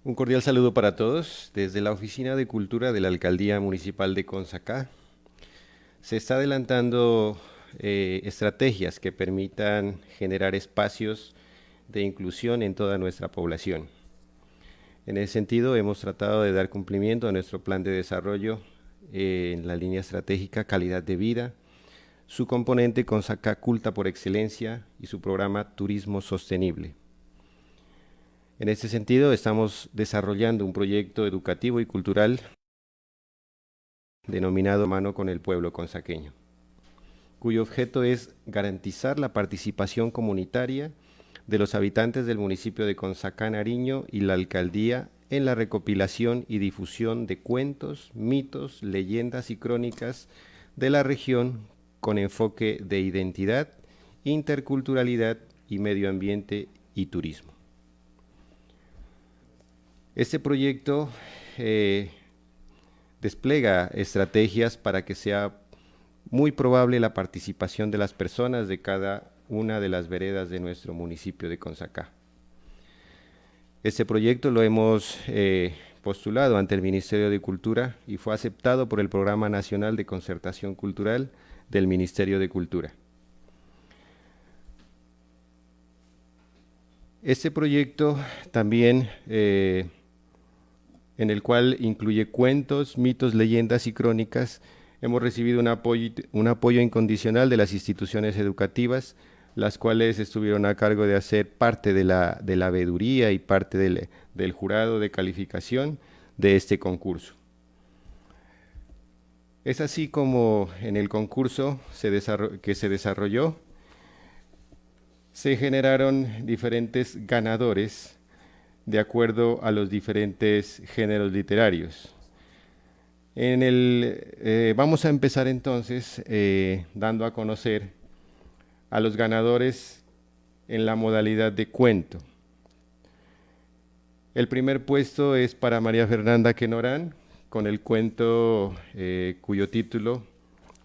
Un cordial saludo para todos. Desde la Oficina de Cultura de la Alcaldía Municipal de Consacá se está adelantando estrategias que permitan generar espacios de inclusión en toda nuestra población. En ese sentido, hemos tratado de dar cumplimiento a nuestro plan de desarrollo en la línea estratégica Calidad de Vida, su componente Consacá Culta por Excelencia y su programa Turismo Sostenible. En este sentido, estamos desarrollando un proyecto educativo y cultural denominado Mano con el Pueblo Consaqueño, cuyo objeto es garantizar la participación comunitaria de los habitantes del municipio de Consacá, Nariño y la alcaldía en la recopilación y difusión de cuentos, mitos, leyendas y crónicas de la región con enfoque de identidad, interculturalidad y medio ambiente y turismo. Este proyecto despliega estrategias para que sea muy probable la participación de las personas de cada una de las veredas de nuestro municipio de Consacá. Este proyecto lo hemos postulado ante el Ministerio de Cultura y fue aceptado por el Programa Nacional de Concertación Cultural del Ministerio de Cultura. Este proyecto también en el cual incluye cuentos, mitos, leyendas y crónicas. Hemos recibido un apoyo incondicional de las instituciones educativas, las cuales estuvieron a cargo de hacer parte de la veeduría y parte del jurado de calificación de este concurso. Es así como en el concurso que se desarrolló, se generaron diferentes ganadores de acuerdo a los diferentes géneros literarios. Vamos a empezar entonces dando a conocer a los ganadores en la modalidad de cuento. El primer puesto es para María Fernanda Quenorán, con el cuento cuyo título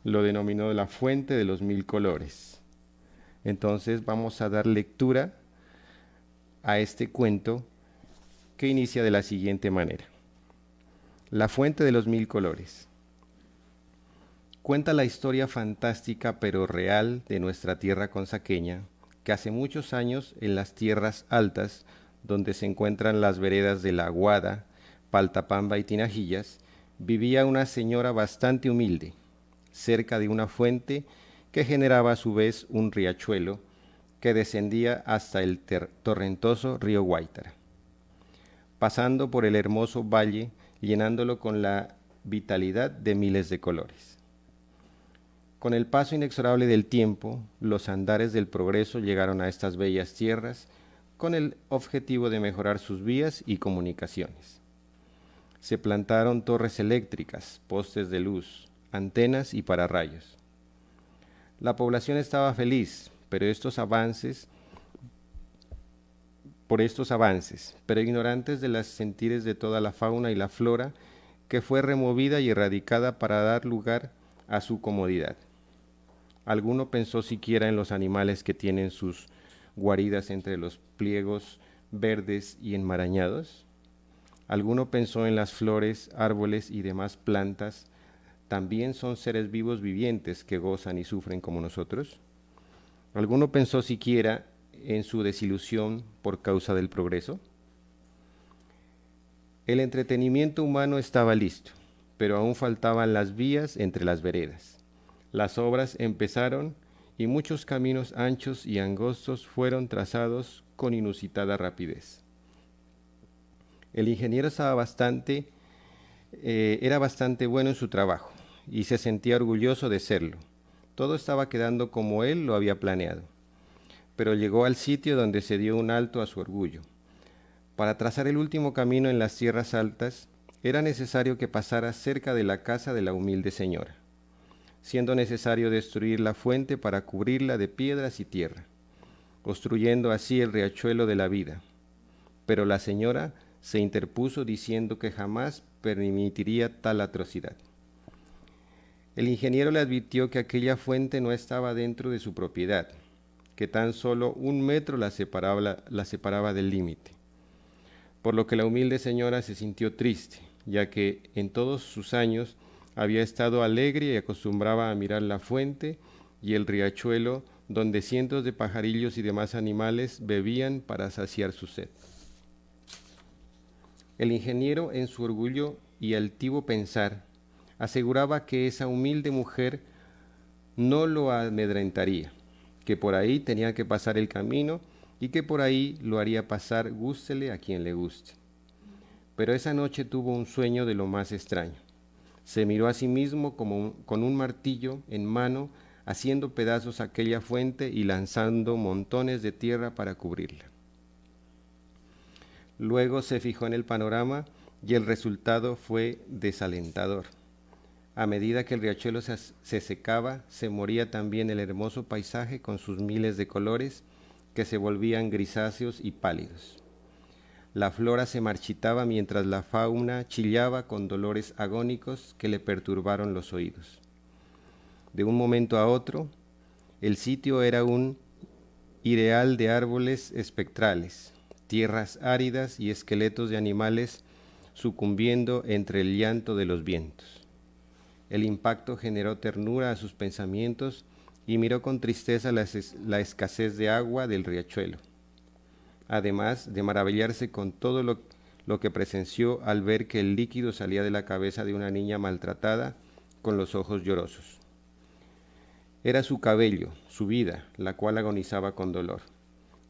lo denominó La Fuente de los Mil Colores. Entonces vamos a dar lectura a este cuento que inicia de la siguiente manera. La Fuente de los Mil Colores. Cuenta la historia fantástica pero real de nuestra tierra consaqueña, que hace muchos años en las tierras altas, donde se encuentran las veredas de La Aguada, Paltapamba y Tinajillas, vivía una señora bastante humilde, cerca de una fuente que generaba a su vez un riachuelo que descendía hasta el torrentoso río Guaitara, pasando por el hermoso valle, llenándolo con la vitalidad de miles de colores. Con el paso inexorable del tiempo, los andares del progreso llegaron a estas bellas tierras con el objetivo de mejorar sus vías y comunicaciones. Se plantaron torres eléctricas, postes de luz, antenas y pararrayos. La población estaba feliz, pero ignorantes de los sentires de toda la fauna y la flora que fue removida y erradicada para dar lugar a su comodidad. ¿Alguno pensó siquiera en los animales que tienen sus guaridas entre los pliegos verdes y enmarañados? ¿Alguno pensó en las flores, árboles y demás plantas? ¿También son seres vivos vivientes que gozan y sufren como nosotros? ¿Alguno pensó siquiera en su desilusión por causa del progreso? El entretenimiento humano estaba listo, pero aún faltaban las vías entre las veredas. Las obras empezaron y muchos caminos anchos y angostos fueron trazados con inusitada rapidez. El ingeniero era bastante bueno en su trabajo y se sentía orgulloso de serlo. Todo estaba quedando como él lo había planeado, pero llegó al sitio donde se dio un alto a su orgullo. Para trazar el último camino en las tierras altas, era necesario que pasara cerca de la casa de la humilde señora, siendo necesario destruir la fuente para cubrirla de piedras y tierra, construyendo así el riachuelo de la vida. Pero la señora se interpuso diciendo que jamás permitiría tal atrocidad. El ingeniero le advirtió que aquella fuente no estaba dentro de su propiedad, que tan solo 1 metro la separaba del límite. por lo que la humilde señora se sintió triste, ya que en todos sus años había estado alegre y acostumbraba a mirar la fuente y el riachuelo donde cientos de pajarillos y demás animales bebían para saciar su sed. El ingeniero, en su orgullo y altivo pensar, aseguraba que esa humilde mujer no lo amedrentaría, que por ahí tenía que pasar el camino y que por ahí lo haría pasar gústele a quien le guste. Pero esa noche tuvo un sueño de lo más extraño. Se miró a sí mismo con un martillo en mano, haciendo pedazos aquella fuente y lanzando montones de tierra para cubrirla. Luego se fijó en el panorama y el resultado fue desalentador. A medida que el riachuelo se secaba, se moría también el hermoso paisaje con sus miles de colores que se volvían grisáceos y pálidos. La flora se marchitaba mientras la fauna chillaba con dolores agónicos que le perturbaron los oídos. De un momento a otro, el sitio era un ideal de árboles espectrales, tierras áridas y esqueletos de animales sucumbiendo entre el llanto de los vientos. El impacto generó ternura a sus pensamientos y miró con tristeza la escasez de agua del riachuelo, además de maravillarse con todo lo que presenció al ver que el líquido salía de la cabeza de una niña maltratada con los ojos llorosos. Era su cabello, su vida, la cual agonizaba con dolor.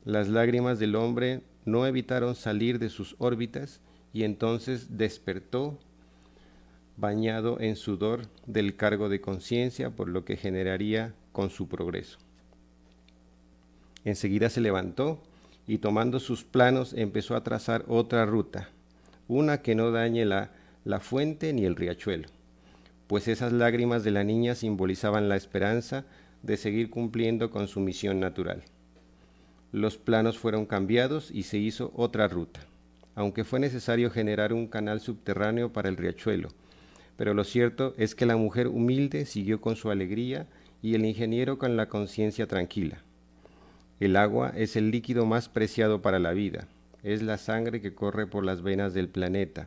Las lágrimas del hombre no evitaron salir de sus órbitas y entonces despertó, bañado en sudor del cargo de conciencia por lo que generaría con su progreso. Enseguida se levantó y tomando sus planos empezó a trazar otra ruta, una que no dañe la fuente ni el riachuelo, pues esas lágrimas de la niña simbolizaban la esperanza de seguir cumpliendo con su misión natural. Los planos fueron cambiados y se hizo otra ruta, aunque fue necesario generar un canal subterráneo para el riachuelo, pero lo cierto es que la mujer humilde siguió con su alegría y el ingeniero con la conciencia tranquila. El agua es el líquido más preciado para la vida, es la sangre que corre por las venas del planeta.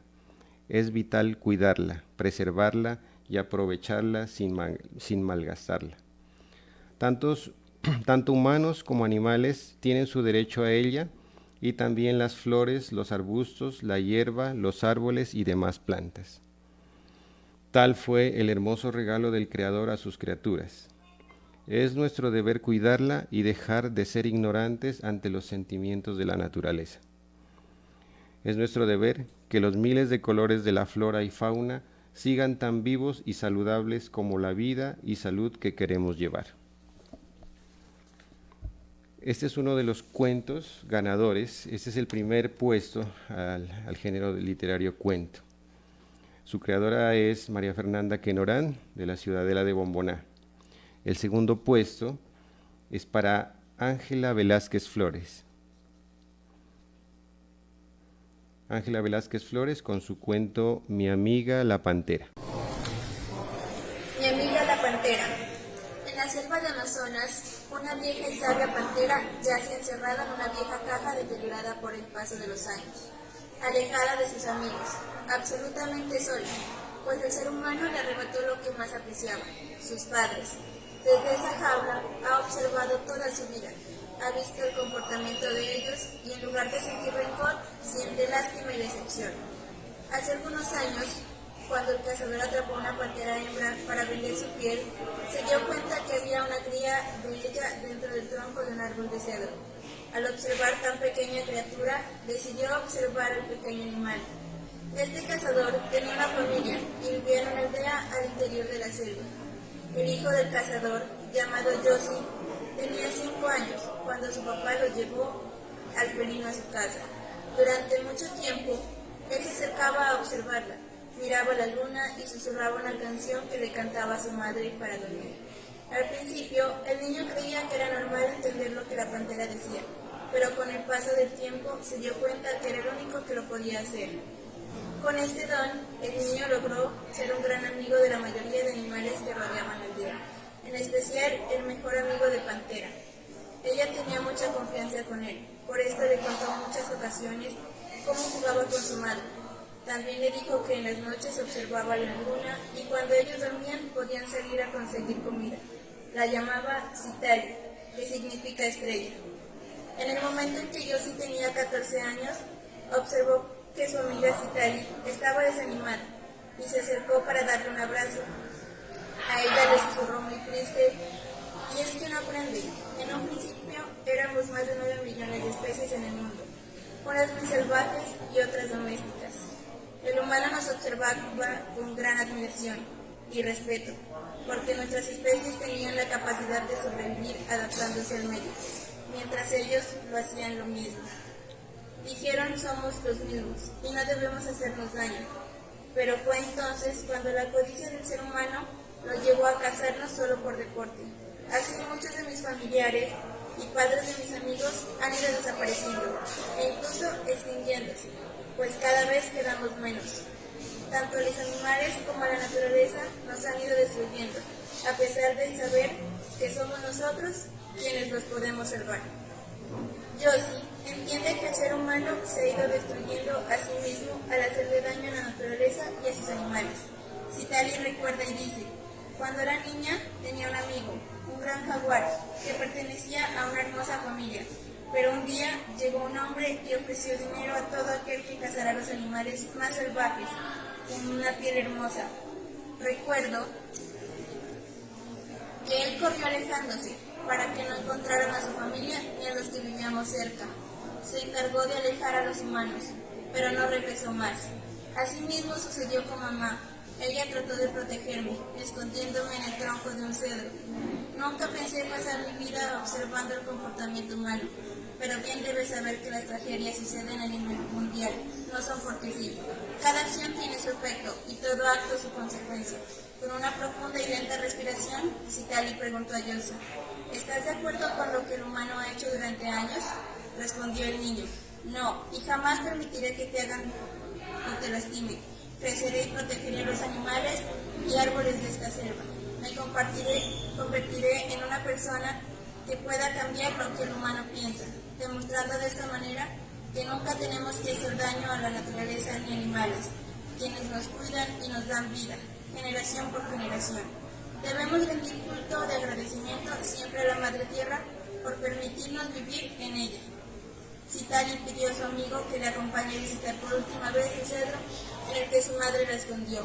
Es vital cuidarla, preservarla y aprovecharla sin malgastarla. Tanto humanos como animales tienen su derecho a ella y también las flores, los arbustos, la hierba, los árboles y demás plantas. Tal fue el hermoso regalo del Creador a sus criaturas. Es nuestro deber cuidarla y dejar de ser ignorantes ante los sentimientos de la naturaleza. Es nuestro deber que los miles de colores de la flora y fauna sigan tan vivos y saludables como la vida y salud que queremos llevar. Este es uno de los cuentos ganadores. Este es el primer puesto al género literario cuento. Su creadora es María Fernanda Quenorán, de la Ciudadela de Bomboná. El segundo puesto es para Ángela Velázquez Flores. Ángela Velázquez Flores con su cuento Mi amiga la pantera. Mi amiga la pantera. En la selva de Amazonas, una vieja y sabia pantera yace encerrada en una vieja caja deteriorada por el paso de los años, alejada de sus amigos, absolutamente sola, pues el ser humano le arrebató lo que más apreciaba, sus padres. Desde esa jaula ha observado toda su vida, ha visto el comportamiento de ellos y en lugar de sentir rencor, siente lástima y decepción. Hace algunos años, cuando el cazador atrapó una pantera hembra para vender su piel, se dio cuenta que había una cría de ella dentro del tronco de un árbol de cedro. Al observar tan pequeña criatura, decidió observar al pequeño animal. Este cazador tenía una familia y vivía en una aldea al interior de la selva. El hijo del cazador, llamado Yossi, tenía 5 años cuando su papá lo llevó al felino a su casa. Durante mucho tiempo, él se acercaba a observarla, miraba la luna y susurraba una canción que le cantaba a su madre para dormir. Al principio, el niño creía que era normal entender lo que la pantera decía, pero con el paso del tiempo se dio cuenta que era el único que lo podía hacer. Con este don, el niño logró ser un gran amigo de la mayoría de animales que rodeaban la aldea, en especial el mejor amigo de Pantera. Ella tenía mucha confianza con él, por esto le contó en muchas ocasiones cómo jugaba con su madre. También le dijo que en las noches observaba la luna y cuando ellos dormían podían salir a conseguir comida. La llamaba Citali, que significa estrella. En el momento en que Josie tenía 14 años, observó que su amiga Citali estaba desanimada y se acercó para darle un abrazo. A ella le susurró muy triste: y es que no aprende. En un principio éramos más de 9 millones de especies en el mundo, unas muy salvajes y otras domésticas. El humano nos observaba con gran admiración y respeto, porque nuestras especies tenían la capacidad de sobrevivir adaptándose al medio, mientras ellos lo hacían lo mismo. Dijeron: somos los mismos y no debemos hacernos daño. Pero fue entonces cuando la codicia del ser humano lo llevó a cazarnos solo por deporte. Así muchos de mis familiares y padres de mis amigos han ido desapareciendo e incluso extinguiéndose, pues cada vez quedamos menos. Tanto los animales como la naturaleza nos han ido destruyendo, a pesar de saber que somos nosotros quienes los podemos salvar. Josie entiende que el ser humano se ha ido destruyendo a sí mismo al hacerle daño a la naturaleza y a sus animales. Citali recuerda y dice: cuando era niña tenía un amigo, un gran jaguar, que pertenecía a una hermosa familia. Pero un día llegó un hombre y ofreció dinero a todo aquel que cazara los animales más salvajes, con una piel hermosa. Recuerdo que él corrió alejándose para que no encontraran a su familia ni a los que vivíamos cerca. Se encargó de alejar a los humanos, pero no regresó más. Asimismo sucedió con mamá. Ella trató de protegerme, escondiéndome en el tronco de un cedro. Nunca pensé pasar mi vida observando el comportamiento humano, pero bien debes saber que las tragedias suceden a nivel mundial, no son porque sí. Cada acción tiene su efecto y todo acto su consecuencia. Con una profunda y lenta respiración, Citali preguntó a Josie: ¿estás de acuerdo con lo que el humano ha hecho durante años? Respondió el niño: no, y jamás permitiré que te hagan o te lastimen. Creceré y protegeré a los animales y árboles de esta selva. Me convertiré en una persona que pueda cambiar lo que el humano piensa, demostrando de esta manera que nunca tenemos que hacer daño a la naturaleza ni animales, quienes nos cuidan y nos dan vida, generación por generación. Debemos rendir culto de agradecimiento siempre a la Madre Tierra por permitirnos vivir en ella. Citali pidió a su amigo que le acompañe a visitar por última vez el cedro en el que su madre la escondió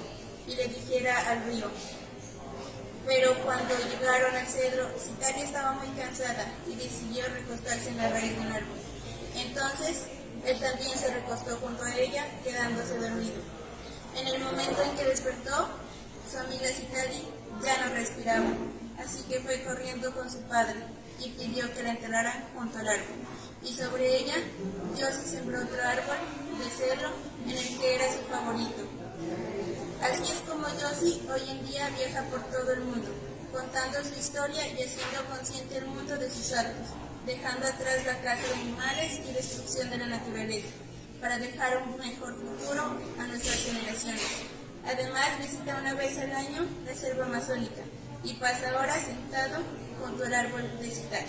y le dijera al río. Pero cuando llegaron al cedro, Citali estaba muy cansada y decidió recostarse en la raíz de un árbol. Entonces, él también se recostó junto a ella, quedándose dormido. En el momento en que despertó, su amiga Citali ya no respiraba, así que fue corriendo con su padre y pidió que la enterraran junto al árbol. Y sobre ella, Josie sembró otro árbol de cedro en el que era su favorito. Así es como Josie hoy en día viaja por todo el mundo, contando su historia y haciendo consciente el mundo de sus actos, dejando atrás la caza de animales y destrucción de la naturaleza, para dejar un mejor futuro a nuestras generaciones. Además, visita una vez al año la selva amazónica y pasa horas sentado junto al árbol de Citali.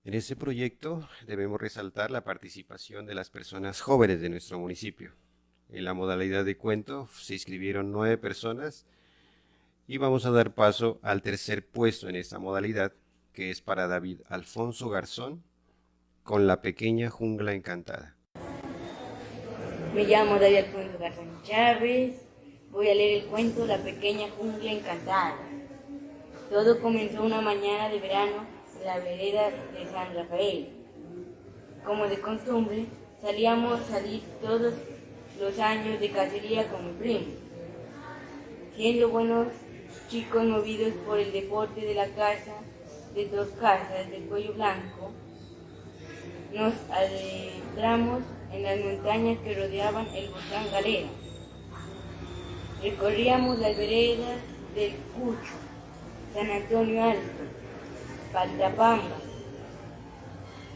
En este proyecto debemos resaltar la participación de las personas jóvenes de nuestro municipio. En la modalidad de cuento se inscribieron 9 personas y vamos a dar paso al tercer puesto en esta modalidad, que es para David Alfonso Garzón, con La pequeña jungla encantada. Me llamo David Alfonso Garzón Chávez, voy a leer el cuento La pequeña jungla encantada. Todo comenzó una mañana de verano en la vereda de San Rafael. Como de costumbre, salíamos a salir todos los años de cacería con mi primo. Siendo buenos chicos movidos por el deporte de la caza de 2 casas del cuello blanco, nos adentramos en las montañas que rodeaban el volcán Galera. Recorríamos las veredas del Cucho, San Antonio Alto, Paltapamba,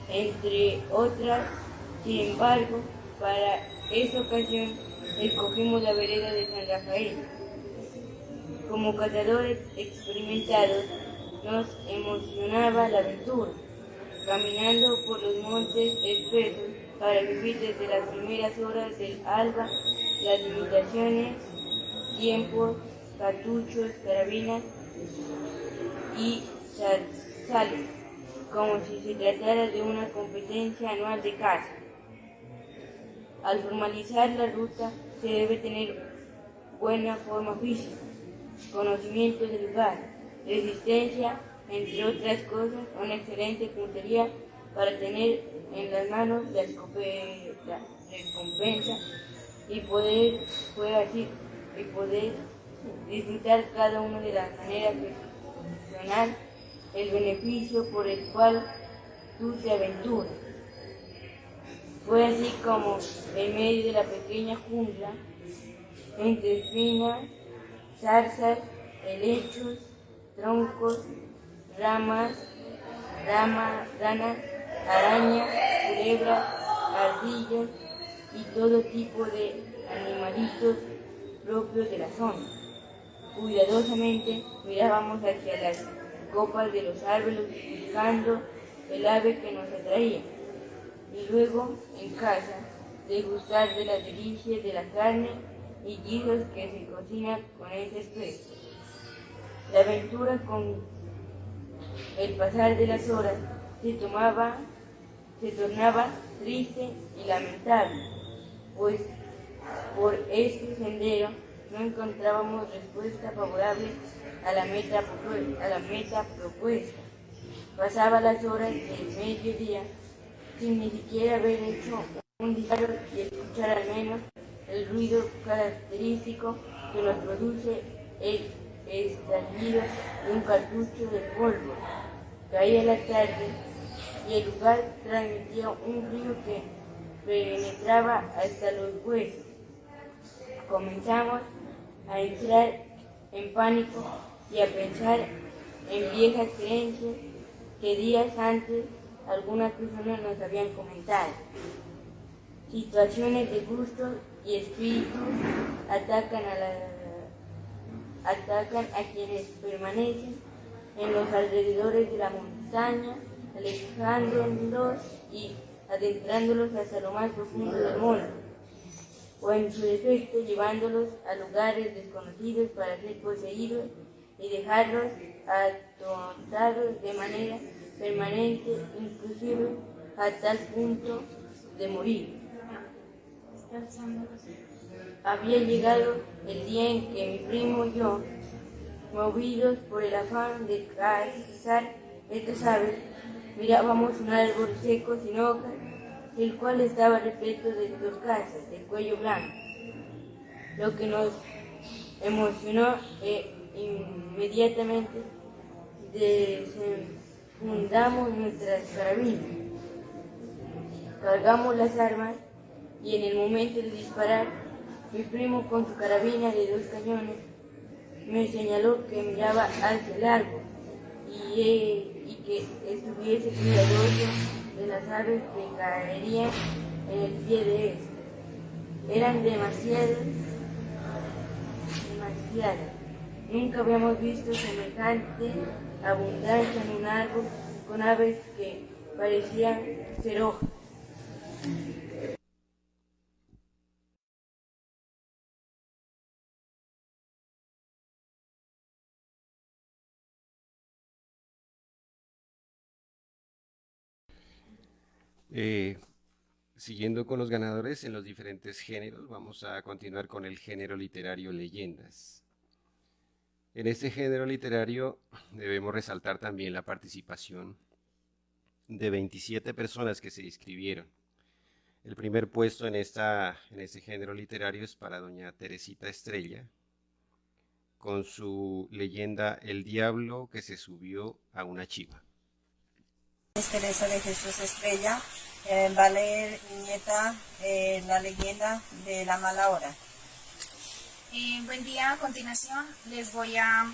entre otras. Sin embargo, para esa ocasión escogimos la vereda de San Rafael. Como cazadores experimentados, nos emocionaba la aventura, caminando por los montes espesos para vivir desde las primeras horas del alba las limitaciones, tiempos, cartuchos, carabinas y zarzales, como si se tratara de una competencia anual de caza. Al formalizar la ruta se debe tener buena forma física, conocimiento del lugar, resistencia, entre otras cosas, una excelente puntería para tener en las manos la recompensa y poder disfrutar cada uno de la manera personal el beneficio por el cual tú te aventuras. Fue así como, en medio de la pequeña jungla, entre espinas, zarzas, helechos, troncos, ranas, arañas, culebras, ardillas y todo tipo de animalitos propios de la zona. Cuidadosamente mirábamos hacia las copas de los árboles buscando el ave que nos atraía, y luego, en casa, degustar de las delicias de la carne y guisos que se cocina con esa especie. La aventura, con el pasar de las horas, se tornaba triste y lamentable, pues por este sendero no encontrábamos respuesta favorable a la meta propuesta. Pasaba las horas del mediodía sin ni siquiera haber hecho un disparo y escuchar al menos el ruido característico que nos produce el estallido de un cartucho de polvo. Caía la tarde y el lugar transmitía un frío que penetraba hasta los huesos. Comenzamos a entrar en pánico y a pensar en viejas creencias que días antes algunas personas nos habían comentado. Situaciones de gustos y espíritus atacan a quienes permanecen en los alrededores de la montaña, alejándolos y adentrándolos hasta lo más profundo del monte, o en su defecto llevándolos a lugares desconocidos para ser poseídos y dejarlos atontados de manera permanente, inclusive a tal punto de morir. Había llegado el día en que mi primo y yo, movidos por el afán de cazar estas aves, mirábamos un árbol seco sin hojas, el cual estaba repleto de torcasas de cuello blanco, lo que nos emocionó inmediatamente desenfundamos nuestras carabinas, cargamos las armas y en el momento de disparar, mi primo con su carabina de 2 cañones me señaló que miraba hacia el árbol y que estuviese cuidadoso de las aves que caerían en el pie de este. Eran demasiadas. Nunca habíamos visto semejante abundancia en un árbol con aves que parecían ser hojas. Siguiendo con los ganadores en los diferentes géneros, vamos a continuar con el género literario leyendas. En este género literario debemos resaltar también la participación de 27 personas que se inscribieron. El primer puesto en este género literario es para doña Teresita Estrella, con su leyenda El diablo que se subió a una chiva. Es Teresa de Jesús Estrella, va a leer mi nieta la leyenda de la mala hora. Buen día, a continuación les voy a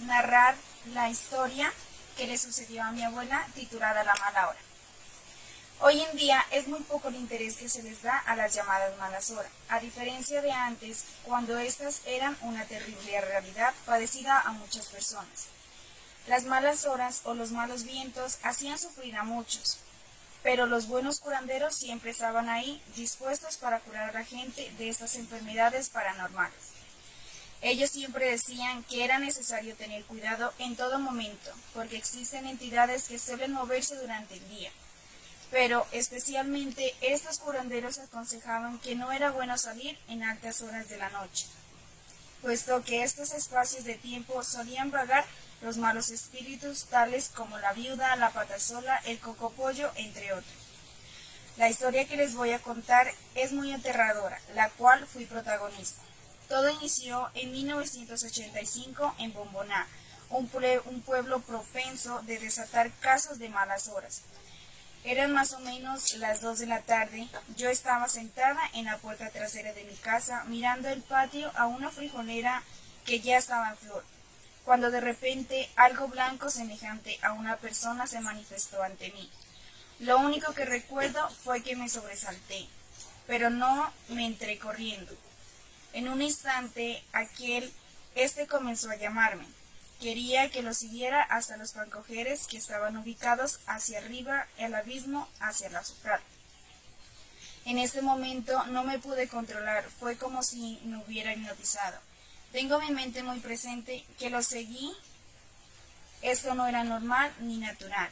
narrar la historia que le sucedió a mi abuela titulada La mala hora. Hoy en día es muy poco el interés que se les da a las llamadas malas horas, a diferencia de antes, cuando estas eran una terrible realidad padecida a muchas personas. Las malas horas o los malos vientos hacían sufrir a muchos, pero los buenos curanderos siempre estaban ahí, dispuestos para curar a la gente de estas enfermedades paranormales. Ellos siempre decían que era necesario tener cuidado en todo momento, porque existen entidades que suelen moverse durante el día. Pero especialmente estos curanderos aconsejaban que no era bueno salir en altas horas de la noche, puesto que estos espacios de tiempo solían vagar los malos espíritus tales como la viuda, la patasola, el cocopollo, entre otros. La historia que les voy a contar es muy aterradora, la cual fui protagonista. Todo inició en 1985 en Bomboná, un pueblo propenso de desatar casos de malas horas. Eran más o menos las 2 de la tarde. Yo estaba sentada en la puerta trasera de mi casa, mirando el patio a una frijolera que ya estaba en flor, cuando de repente algo blanco semejante a una persona se manifestó ante mí. Lo único que recuerdo fue que me sobresalté, pero no me entré corriendo. En un instante, este comenzó a llamarme. Quería que lo siguiera hasta los pancojeres que estaban ubicados hacia arriba, el abismo, hacia la azufrada. En ese momento no me pude controlar, fue como si me hubiera hipnotizado. Tengo mi mente muy presente que lo seguí. Esto no era normal ni natural.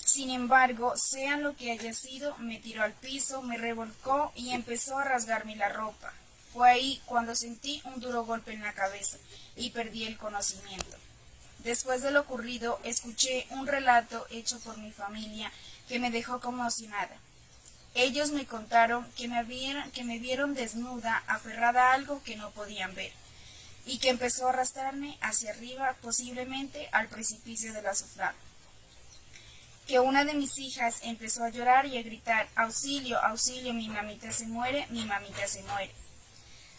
Sin embargo, sea lo que haya sido, me tiró al piso, me revolcó y empezó a rasgarme la ropa. Fue ahí cuando sentí un duro golpe en la cabeza y perdí el conocimiento. Después de lo ocurrido, escuché un relato hecho por mi familia que me dejó conmocionada. Ellos me contaron que me vieron desnuda, aferrada a algo que no podían ver, y que empezó a arrastrarme hacia arriba, posiblemente al precipicio de la azufrada. Que una de mis hijas empezó a llorar y a gritar: «¡Auxilio, auxilio, mi mamita se muere, mi mamita se muere!».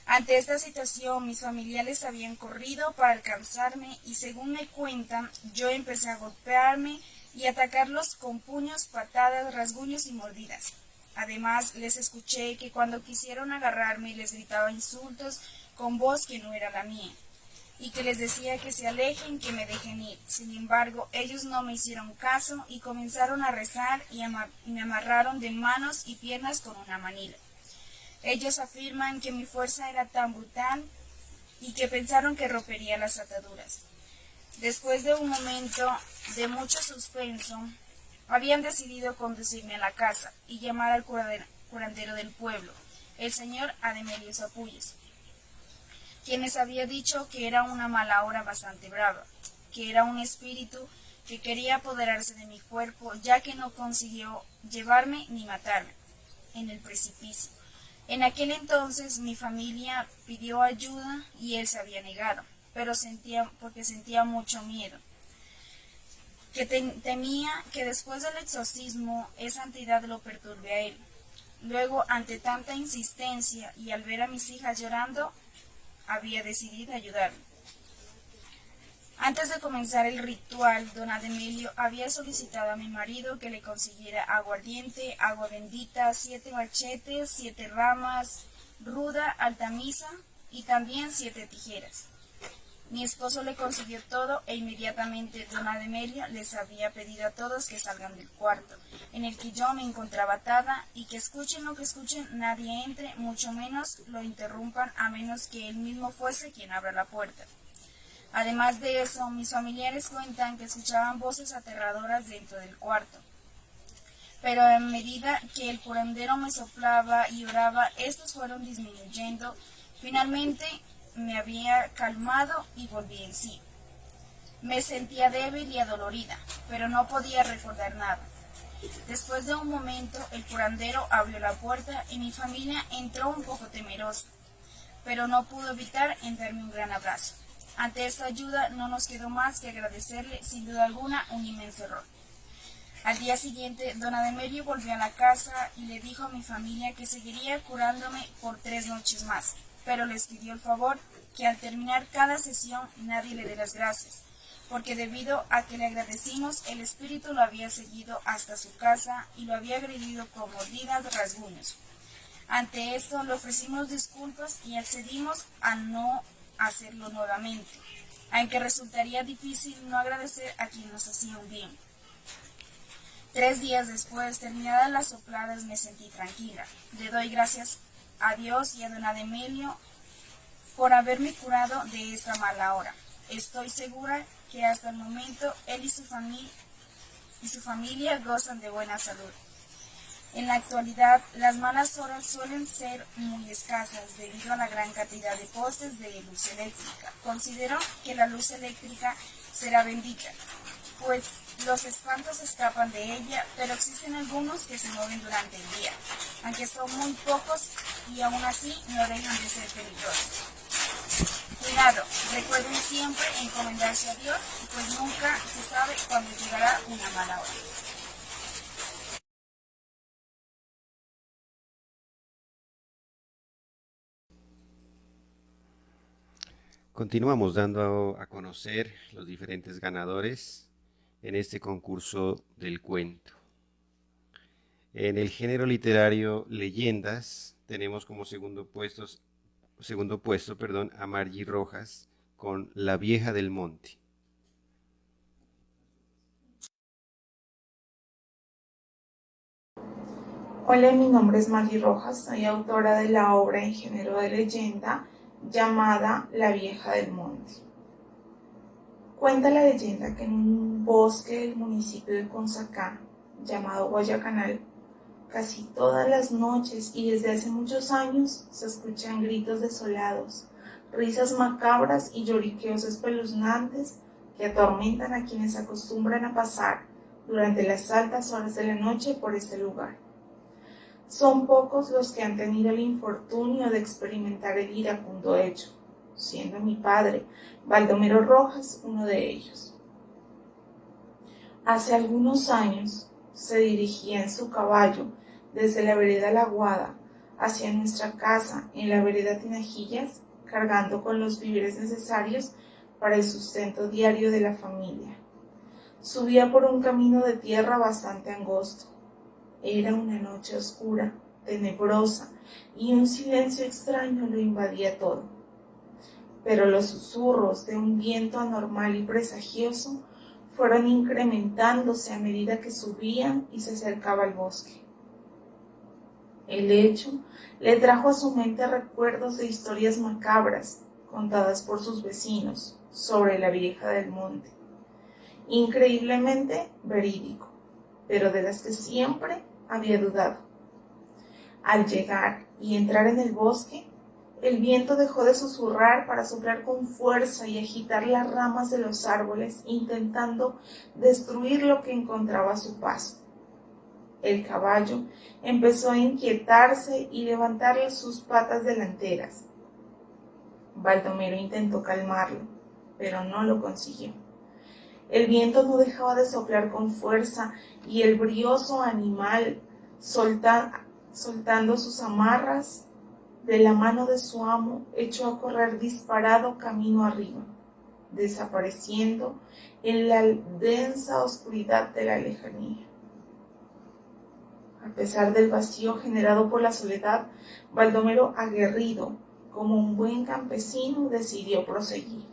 Ante esta situación, mis familiares habían corrido para alcanzarme y, según me cuentan, yo empecé a golpearme y atacarlos con puños, patadas, rasguños y mordidas. Además, les escuché que cuando quisieron agarrarme les gritaba insultos con voz que no era la mía, y que les decía que se alejen, que me dejen ir. Sin embargo, ellos no me hicieron caso y comenzaron a rezar y me amarraron de manos y piernas con una manila. Ellos afirman que mi fuerza era tan brutal y que pensaron que rompería las ataduras. Después de un momento de mucho suspenso, habían decidido conducirme a la casa y llamar al curandero del pueblo, el señor Ademelio Zapulles, quien les había dicho que era una mala hora bastante brava, que era un espíritu que quería apoderarse de mi cuerpo, ya que no consiguió llevarme ni matarme en el precipicio. En aquel entonces mi familia pidió ayuda y él se había negado, pero porque sentía mucho miedo, que temía que después del exorcismo esa entidad lo perturbe a él. Luego, ante tanta insistencia y al ver a mis hijas llorando, había decidido ayudarme. Antes de comenzar el ritual, don Ademelio había solicitado a mi marido que le consiguiera aguardiente, agua bendita, 7 machetes, 7 ramas, ruda, altamisa y también 7 tijeras. Mi esposo le consiguió todo e inmediatamente don Ademelio les había pedido a todos que salgan del cuarto, en el que yo me encontraba atada, y que escuchen lo que escuchen, nadie entre, mucho menos lo interrumpan, a menos que él mismo fuese quien abra la puerta. Además de eso, mis familiares cuentan que escuchaban voces aterradoras dentro del cuarto. Pero a medida que el curandero me soplaba y oraba, estos fueron disminuyendo. Finalmente me había calmado y volví en sí. Me sentía débil y adolorida, pero no podía recordar nada. Después de un momento, el curandero abrió la puerta y mi familia entró un poco temerosa, pero no pudo evitar en darme un gran abrazo. Ante esta ayuda no nos quedó más que agradecerle, sin duda alguna, un inmenso error. Al día siguiente, don Ademelio volvió a la casa y le dijo a mi familia que seguiría curándome por 3 noches más, pero les pidió el favor que al terminar cada sesión nadie le dé las gracias, porque debido a que le agradecimos, el espíritu lo había seguido hasta su casa y lo había agredido con mordidas, rasguños. Ante esto le ofrecimos disculpas y accedimos a no hacerlo nuevamente, aunque resultaría difícil no agradecer a quien nos hacía un bien. 3 días después, terminadas las sopladas, me sentí tranquila. Le doy gracias a Dios y a don Ademelio por haberme curado de esta mala hora. Estoy segura que hasta el momento él y su familia gozan de buena salud. En la actualidad, las malas horas suelen ser muy escasas debido a la gran cantidad de postes de luz eléctrica. Considero que la luz eléctrica será bendita, pues los espantos escapan de ella, pero existen algunos que se mueven durante el día, aunque son muy pocos y aún así no dejan de ser peligrosos. Cuidado, recuerden siempre encomendarse a Dios, pues nunca se sabe cuándo llegará una mala hora. Continuamos dando a conocer los diferentes ganadores en este concurso del cuento. En el género literario leyendas tenemos como segundo puesto, a Margie Rojas con La vieja del monte. Hola, mi nombre es Margie Rojas, soy autora de la obra en género de leyenda llamada La vieja del monte. Cuenta la leyenda que en un bosque del municipio de Consacá, llamado Guayacanal, casi todas las noches y desde hace muchos años se escuchan gritos desolados, risas macabras y lloriqueos espeluznantes que atormentan a quienes acostumbran a pasar durante las altas horas de la noche por este lugar. Son pocos los que han tenido el infortunio de experimentar el iracundo hecho, siendo mi padre, Baldomero Rojas, uno de ellos. Hace algunos años se dirigía en su caballo desde la vereda La Guada hacia nuestra casa en la vereda Tinajillas, cargando con los víveres necesarios para el sustento diario de la familia. Subía por un camino de tierra bastante angosto. Era una noche oscura, tenebrosa, y un silencio extraño lo invadía todo. Pero los susurros de un viento anormal y presagioso fueron incrementándose a medida que subía y se acercaba al bosque. El hecho le trajo a su mente recuerdos de historias macabras contadas por sus vecinos sobre la vieja del monte, increíblemente verídico, pero de las que siempre había dudado. Al llegar y entrar en el bosque, el viento dejó de susurrar para soplar con fuerza y agitar las ramas de los árboles, intentando destruir lo que encontraba a su paso. El caballo empezó a inquietarse y levantar sus patas delanteras. Baldomero intentó calmarlo, pero no lo consiguió. El viento no dejaba de soplar con fuerza y el brioso animal, soltando sus amarras de la mano de su amo, echó a correr disparado camino arriba, desapareciendo en la densa oscuridad de la lejanía. A pesar del vacío generado por la soledad, Baldomero, aguerrido como un buen campesino, decidió proseguir.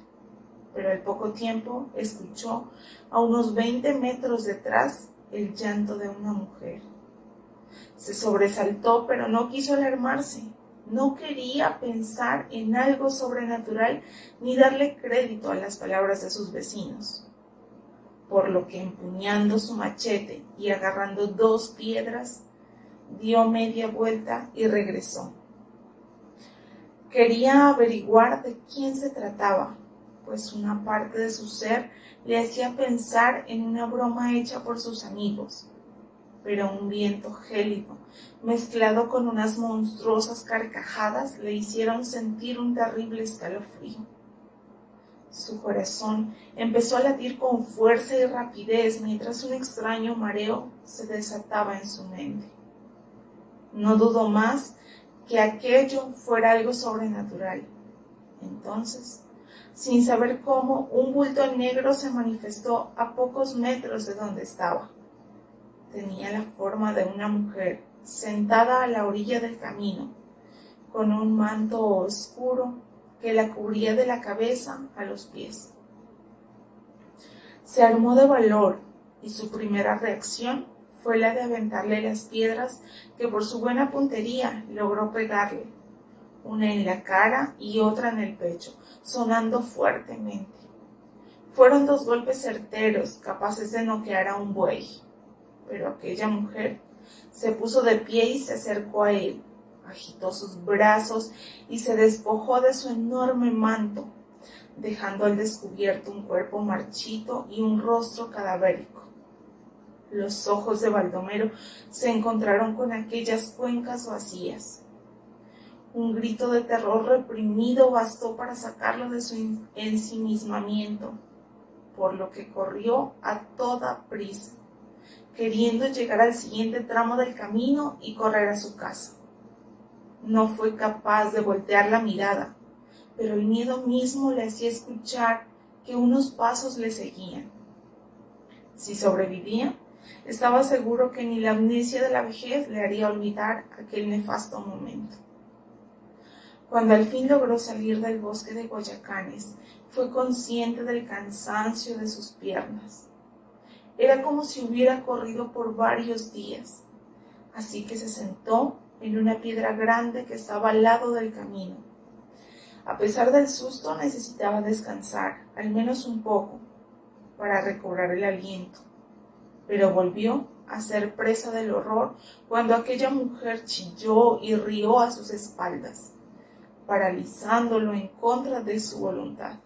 Pero al poco tiempo escuchó a unos 20 metros detrás el llanto de una mujer. Se sobresaltó, pero no quiso alarmarse. No quería pensar en algo sobrenatural ni darle crédito a las palabras de sus vecinos. Por lo que, empuñando su machete y agarrando 2 piedras, dio media vuelta y regresó. Quería averiguar de quién se trataba, pues una parte de su ser le hacía pensar en una broma hecha por sus amigos. Pero un viento gélido, mezclado con unas monstruosas carcajadas, le hicieron sentir un terrible escalofrío. Su corazón empezó a latir con fuerza y rapidez mientras un extraño mareo se desataba en su mente. No dudó más que aquello fuera algo sobrenatural. Entonces Sin saber cómo, un bulto negro se manifestó a pocos metros de donde estaba. Tenía la forma de una mujer sentada a la orilla del camino, con un manto oscuro que la cubría de la cabeza a los pies. Se armó de valor y su primera reacción fue la de aventarle las piedras que por su buena puntería logró pegarle, una en la cara y otra en el pecho, sonando fuertemente. Fueron 2 golpes certeros, capaces de noquear a un buey, pero aquella mujer se puso de pie y se acercó a él, agitó sus brazos y se despojó de su enorme manto, dejando al descubierto un cuerpo marchito y un rostro cadavérico. Los ojos de Baldomero se encontraron con aquellas cuencas vacías. Un grito de terror reprimido bastó para sacarlo de su ensimismamiento, por lo que corrió a toda prisa, queriendo llegar al siguiente tramo del camino y correr a su casa. No fue capaz de voltear la mirada, pero el miedo mismo le hacía escuchar que unos pasos le seguían. Si sobrevivía, estaba seguro que ni la amnesia de la vejez le haría olvidar aquel nefasto momento. Cuando al fin logró salir del bosque de Guayacanes, fue consciente del cansancio de sus piernas. Era como si hubiera corrido por varios días, así que se sentó en una piedra grande que estaba al lado del camino. A pesar del susto, necesitaba descansar, al menos un poco, para recobrar el aliento, pero volvió a ser presa del horror cuando aquella mujer chilló y rió a sus espaldas, paralizándolo en contra de su voluntad.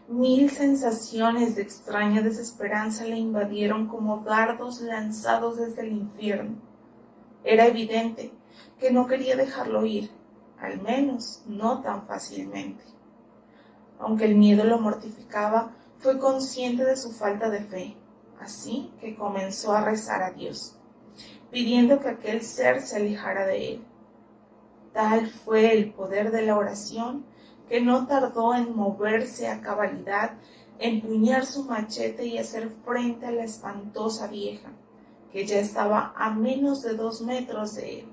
1000 sensaciones de extraña desesperanza le invadieron como dardos lanzados desde el infierno. Era evidente que no quería dejarlo ir, al menos no tan fácilmente. Aunque el miedo lo mortificaba, fue consciente de su falta de fe, así que comenzó a rezar a Dios, pidiendo que aquel ser se alejara de él. Tal fue el poder de la oración que no tardó en moverse a cabalidad, empuñar su machete y hacer frente a la espantosa vieja, que ya estaba a menos de 2 metros de él.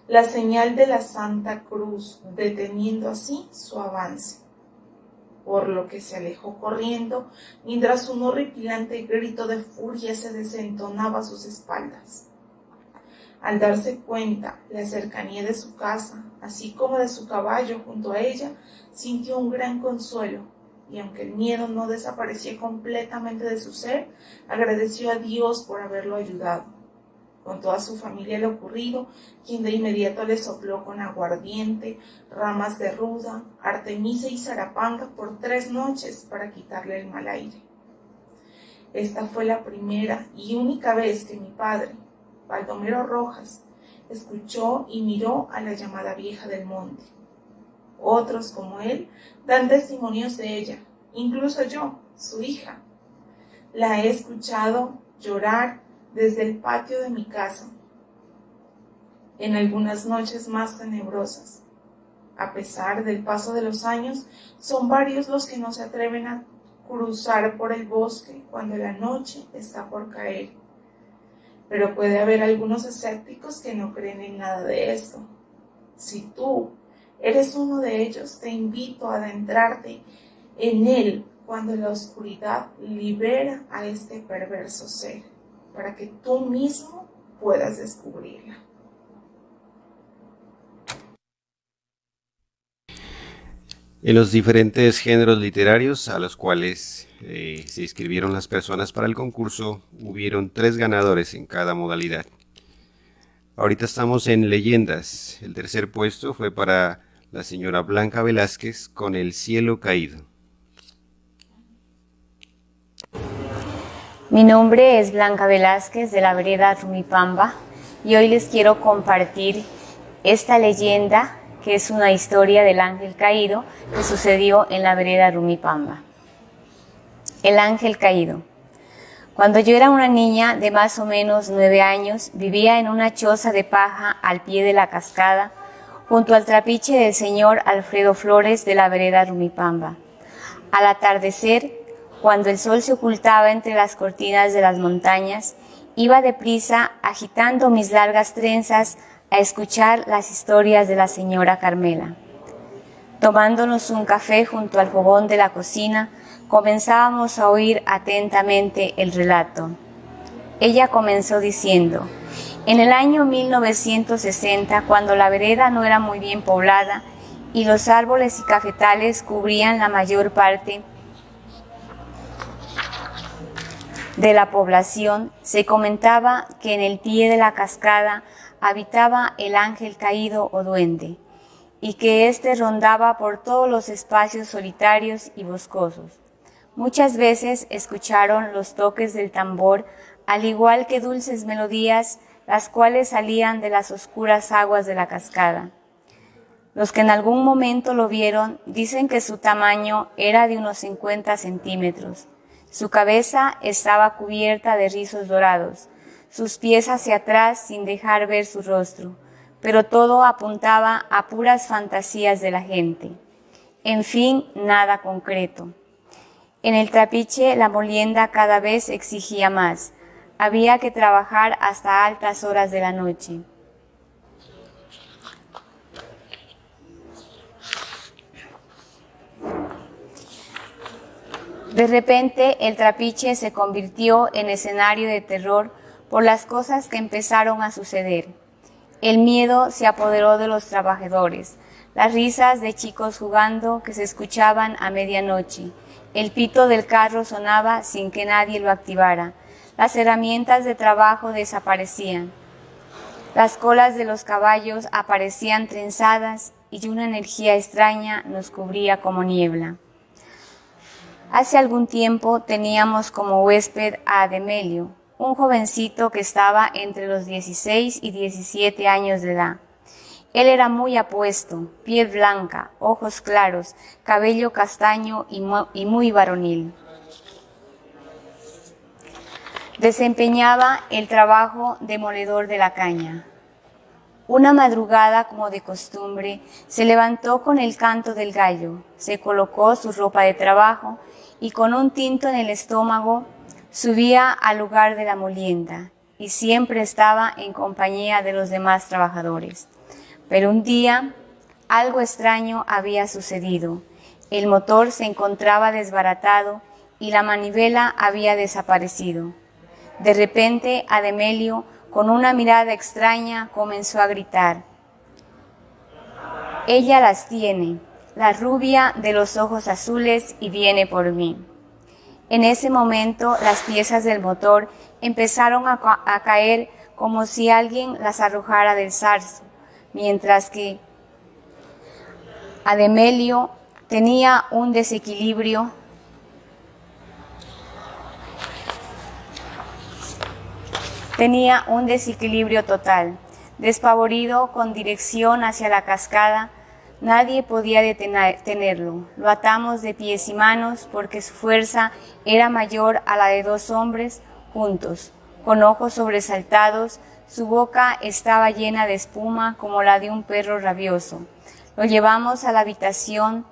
La señal de la Santa Cruz, deteniendo así su avance, por lo que se alejó corriendo, mientras un horripilante grito de furia se desentonaba a sus espaldas. Al darse cuenta la cercanía de su casa, así como de su caballo junto a ella, sintió un gran consuelo, y aunque el miedo no desaparecía completamente de su ser, agradeció a Dios por haberlo ayudado. Contó a su familia lo ocurrido, quien de inmediato le sopló con aguardiente, ramas de ruda, artemisa y zarapanga por 3 noches para quitarle el mal aire. Esta fue la primera y única vez que mi padre, Baldomero Rojas, escuchó y miró a la llamada vieja del monte. Otros como él dan testimonios de ella, incluso yo, su hija. La he escuchado llorar desde el patio de mi casa, en algunas noches más tenebrosas. A pesar del paso de los años, son varios los que no se atreven a cruzar por el bosque cuando la noche está por caer. Pero puede haber algunos escépticos que no creen en nada de esto. Si tú eres uno de ellos, te invito a adentrarte en él cuando la oscuridad libera a este perverso ser, para que tú mismo puedas descubrirla. En los diferentes géneros literarios a los cuales se inscribieron las personas para el concurso, hubieron 3 ganadores en cada modalidad. Ahorita estamos en leyendas. El tercer puesto fue para la señora Blanca Velázquez con El cielo caído. Mi nombre es Blanca Velázquez de la vereda Rumipamba y hoy les quiero compartir esta leyenda que es una historia del ángel caído que sucedió en la vereda Rumipamba. El ángel caído. Cuando yo era una niña de más o menos 9 años, vivía en una choza de paja al pie de la cascada, junto al trapiche del señor Alfredo Flores de la vereda Rumipamba. Al atardecer, cuando el sol se ocultaba entre las cortinas de las montañas, iba deprisa, agitando mis largas trenzas, a escuchar las historias de la señora Carmela. Tomándonos un café junto al fogón de la cocina, comenzábamos a oír atentamente el relato. Ella comenzó diciendo: en el año 1960, cuando la vereda no era muy bien poblada y los árboles y cafetales cubrían la mayor parte de la población, se comentaba que en el pie de la cascada habitaba el ángel caído o duende, y que éste rondaba por todos los espacios solitarios y boscosos. Muchas veces escucharon los toques del tambor, al igual que dulces melodías, las cuales salían de las oscuras aguas de la cascada. Los que en algún momento lo vieron dicen que su tamaño era de unos 50 centímetros. Su cabeza estaba cubierta de rizos dorados, sus pies hacia atrás sin dejar ver su rostro, pero todo apuntaba a puras fantasías de la gente. En fin, nada concreto. En el trapiche la molienda cada vez exigía más. Había que trabajar hasta altas horas de la noche. De repente, el trapiche se convirtió en escenario de terror por las cosas que empezaron a suceder. El miedo se apoderó de los trabajadores, las risas de chicos jugando que se escuchaban a medianoche, el pito del carro sonaba sin que nadie lo activara, las herramientas de trabajo desaparecían, las colas de los caballos aparecían trenzadas y una energía extraña nos cubría como niebla. Hace algún tiempo teníamos como huésped a Demelio, un jovencito que estaba entre los 16 y 17 años de edad. Él era muy apuesto, piel blanca, ojos claros, cabello castaño y muy varonil. Desempeñaba el trabajo demoledor de la caña. Una madrugada, como de costumbre, se levantó con el canto del gallo, se colocó su ropa de trabajo y con un tinto en el estómago subía al lugar de la molienda y siempre estaba en compañía de los demás trabajadores. Pero un día algo extraño había sucedido. El motor se encontraba desbaratado y la manivela había desaparecido. De repente, Ademelio, con una mirada extraña, comenzó a gritar: «Ella las tiene, la rubia de los ojos azules, y viene por mí». En ese momento, las piezas del motor empezaron a caer como si alguien las arrojara del zarzo, mientras que Ademelio tenía un desequilibrio total. Despavorido, con dirección hacia la cascada, nadie podía detenerlo. Lo atamos de pies y manos porque su fuerza era mayor a la de dos hombres juntos. Con ojos sobresaltados, su boca estaba llena de espuma como la de un perro rabioso. Lo llevamos a la habitación,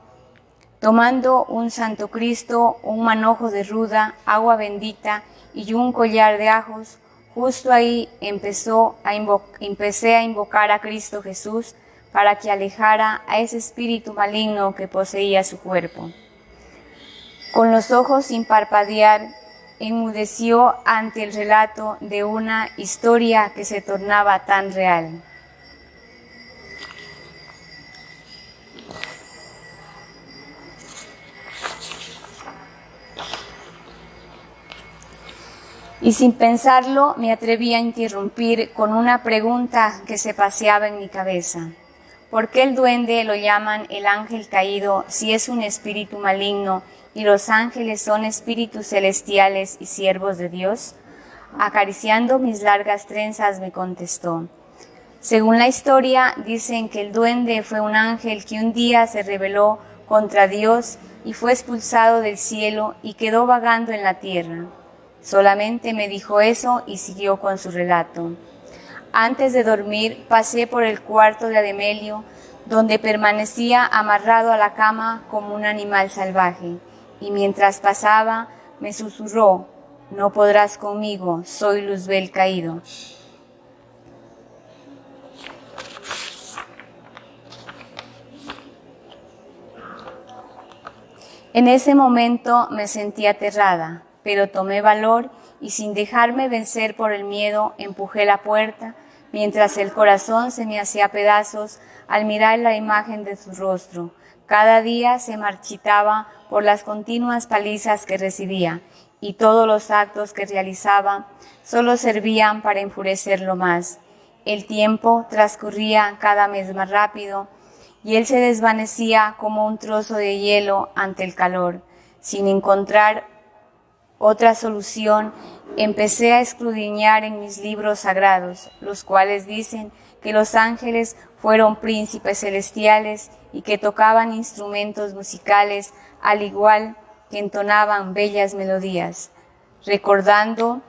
tomando un Santo Cristo, un manojo de ruda, agua bendita y un collar de ajos. Justo ahí empecé a invocar a Cristo Jesús para que alejara a ese espíritu maligno que poseía su cuerpo. Con los ojos sin parpadear, enmudeció ante el relato de una historia que se tornaba tan real. Y sin pensarlo, me atreví a interrumpir con una pregunta que se paseaba en mi cabeza. ¿Por qué el duende lo llaman el ángel caído si es un espíritu maligno y los ángeles son espíritus celestiales y siervos de Dios? Acariciando mis largas trenzas me contestó: según la historia, dicen que el duende fue un ángel que un día se rebeló contra Dios y fue expulsado del cielo y quedó vagando en la tierra. Solamente me dijo eso y siguió con su relato. Antes de dormir, pasé por el cuarto de Ademelio, donde permanecía amarrado a la cama como un animal salvaje, y mientras pasaba me susurró: no podrás conmigo, soy Luzbel caído. En ese momento me sentí aterrada, pero tomé valor y sin dejarme vencer por el miedo empujé la puerta, mientras el corazón se me hacía pedazos al mirar la imagen de su rostro. Cada día se marchitaba por las continuas palizas que recibía, y todos los actos que realizaba solo servían para enfurecerlo más. El tiempo transcurría cada vez más rápido, y él se desvanecía como un trozo de hielo ante el calor. Sin encontrar otra solución, empecé a escudriñar en mis libros sagrados, los cuales dicen que los ángeles fueron príncipes celestiales y que tocaban instrumentos musicales al igual que entonaban bellas melodías. Recordando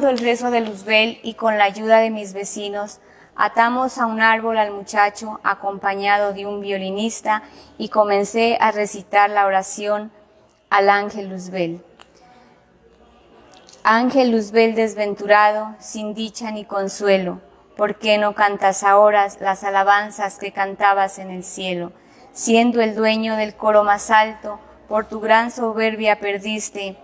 el rezo de Luzbel y con la ayuda de mis vecinos, atamos a un árbol al muchacho acompañado de un violinista y comencé a recitar la oración al ángel Luzbel. Ángel Luzbel desventurado, sin dicha ni consuelo, ¿por qué no cantas ahora las alabanzas que cantabas en el cielo? Siendo el dueño del coro más alto, por tu gran soberbia perdiste,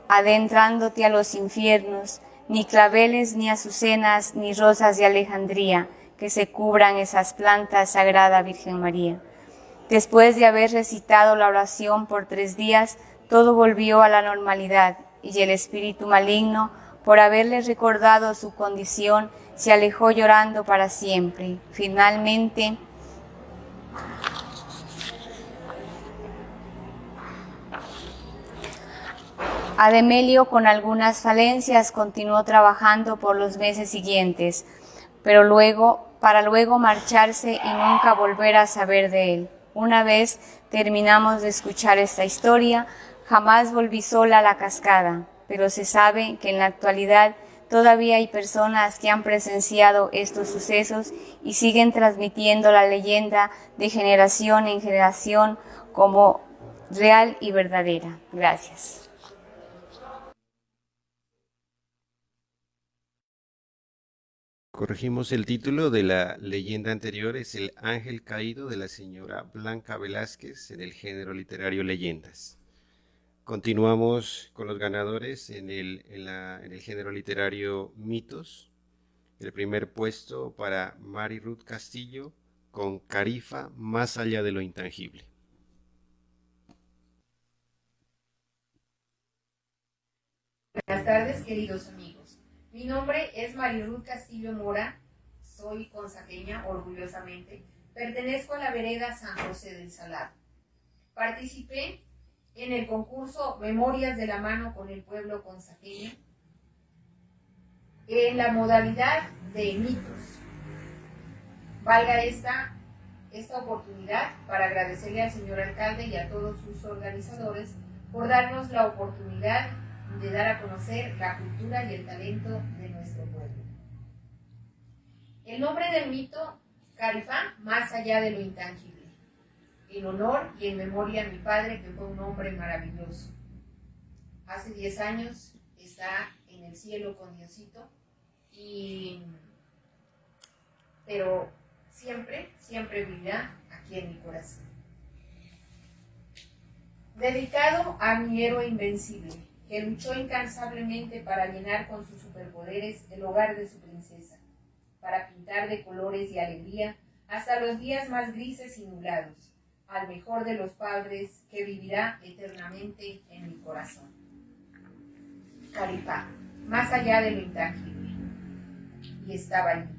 adentrándote a los infiernos, ni claveles, ni azucenas, ni rosas de Alejandría, que se cubran esas plantas, Sagrada Virgen María. Después de haber recitado la oración por 3 días, todo volvió a la normalidad, y el espíritu maligno, por haberle recordado su condición, se alejó llorando para siempre. Finalmente, Ademelio, con algunas falencias, continuó trabajando por los meses siguientes, para luego marcharse y nunca volver a saber de él. Una vez terminamos de escuchar esta historia, jamás volví sola a la cascada, pero se sabe que en la actualidad todavía hay personas que han presenciado estos sucesos y siguen transmitiendo la leyenda de generación en generación como real y verdadera. Gracias. Corregimos el título de la leyenda anterior, es El ángel caído de la señora Blanca Velázquez en el género literario Leyendas. Continuamos con los ganadores en el género literario Mitos. El primer puesto para Mari Ruth Castillo con Carifa, Más allá de lo intangible. Buenas tardes, queridos amigos. Mi nombre es Marirut Castillo Mora, soy consaqueña orgullosamente, pertenezco a la vereda San José del Salado. Participé en el concurso Memorias de la mano con el pueblo consaqueño en la modalidad de mitos. Valga esta oportunidad para agradecerle al señor alcalde y a todos sus organizadores por darnos la oportunidad de dar a conocer la cultura y el talento de nuestro pueblo. El nombre del mito, Carifa, Más allá de lo intangible, en honor y en memoria a mi padre, que fue un hombre maravilloso. Hace 10 años está en el cielo con Diosito, pero siempre vivirá aquí en mi corazón. Dedicado a mi héroe invencible, que luchó incansablemente para llenar con sus superpoderes el hogar de su princesa, para pintar de colores y alegría hasta los días más grises y nublados, al mejor de los padres que vivirá eternamente en mi corazón. Carifa, más allá de lo intangible. Y estaba allí,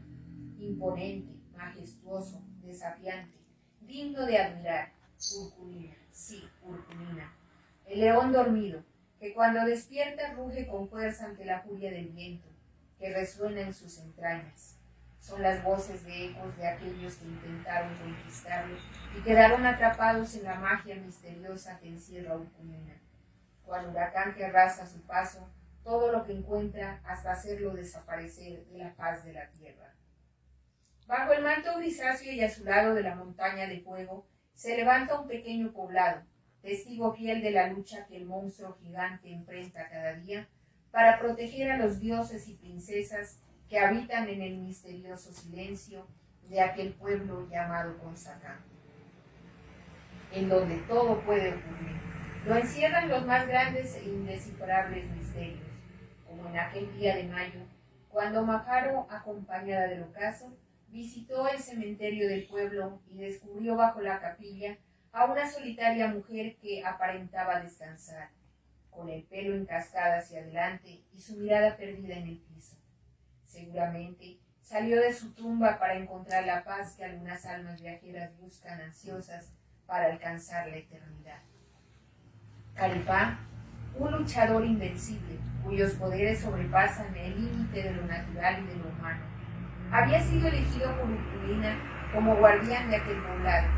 imponente, majestuoso, desafiante, digno de admirar, Urculina, sí, Urculina, el león dormido, que cuando despierta ruge con fuerza ante la furia del viento, que resuena en sus entrañas. Son las voces de ecos de aquellos que intentaron conquistarlo y quedaron atrapados en la magia misteriosa que encierra Urculina. Cual huracán que arrasa su paso, todo lo que encuentra hasta hacerlo desaparecer de la faz de la tierra. Bajo el manto grisáceo y azulado de la montaña de fuego se levanta un pequeño poblado, testigo fiel de la lucha que el monstruo gigante enfrenta cada día para proteger a los dioses y princesas que habitan en el misterioso silencio de aquel pueblo llamado Consacán, en donde todo puede ocurrir. Lo encierran los más grandes e indescifrables misterios, como en aquel día de mayo, cuando Majaro, acompañada del ocaso, visitó el cementerio del pueblo y descubrió bajo la capilla a una solitaria mujer que aparentaba descansar, con el pelo en cascada hacia adelante y su mirada perdida en el piso. Seguramente salió de su tumba para encontrar la paz que algunas almas viajeras buscan ansiosas para alcanzar la eternidad. Caripá, un luchador invencible, cuyos poderes sobrepasan el límite de lo natural y de lo humano, había sido elegido por Urculina como guardián de aquel poblado.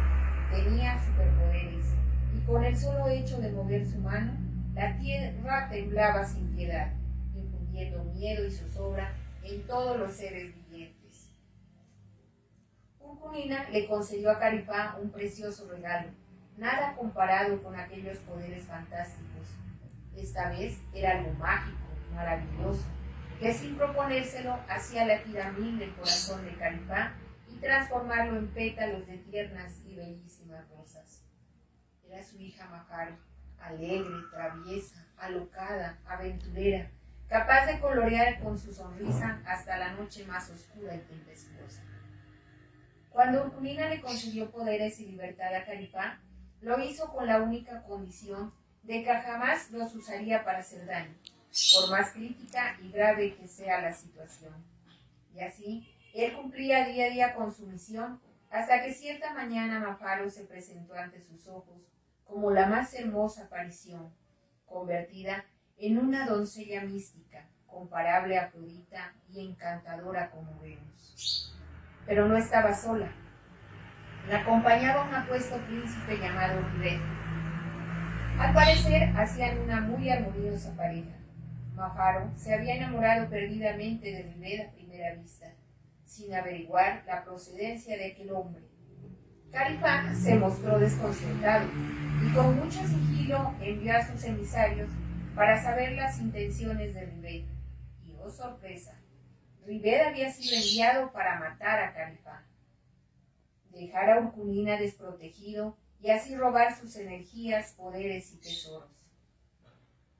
Tenía superpoderes, y con el solo hecho de mover su mano, la tierra temblaba sin piedad, infundiendo miedo y zozobra en todos los seres vivientes. Urculina le concedió a Caripá un precioso regalo, nada comparado con aquellos poderes fantásticos. Esta vez era algo mágico, maravilloso, que sin proponérselo hacía latir a mil el corazón de Caripá y transformarlo en pétalos de tiernas y bellísimas rosas. Era su hija Majaro, alegre, traviesa, alocada, aventurera, capaz de colorear con su sonrisa hasta la noche más oscura y tempestuosa. Cuando Urculina le concedió poderes y libertad a Caripá, lo hizo con la única condición de que jamás los usaría para hacer daño, por más crítica y grave que sea la situación. Y así, él cumplía día a día con su misión, hasta que cierta mañana Majaro se presentó ante sus ojos como la más hermosa aparición, convertida en una doncella mística, comparable a Afrodita y encantadora como Venus. Pero no estaba sola. La acompañaba un apuesto príncipe llamado Ribet. Al parecer, hacían una muy armoniosa pareja. Majaro se había enamorado perdidamente de Ribet a primera vista, sin averiguar la procedencia de aquel hombre. Caripá se mostró desconcertado y con mucho sigilo envió a sus emisarios para saber las intenciones de Ribet. Y oh sorpresa, Ribet había sido enviado para matar a Caripá, dejar a Urculina desprotegido y así robar sus energías, poderes y tesoros.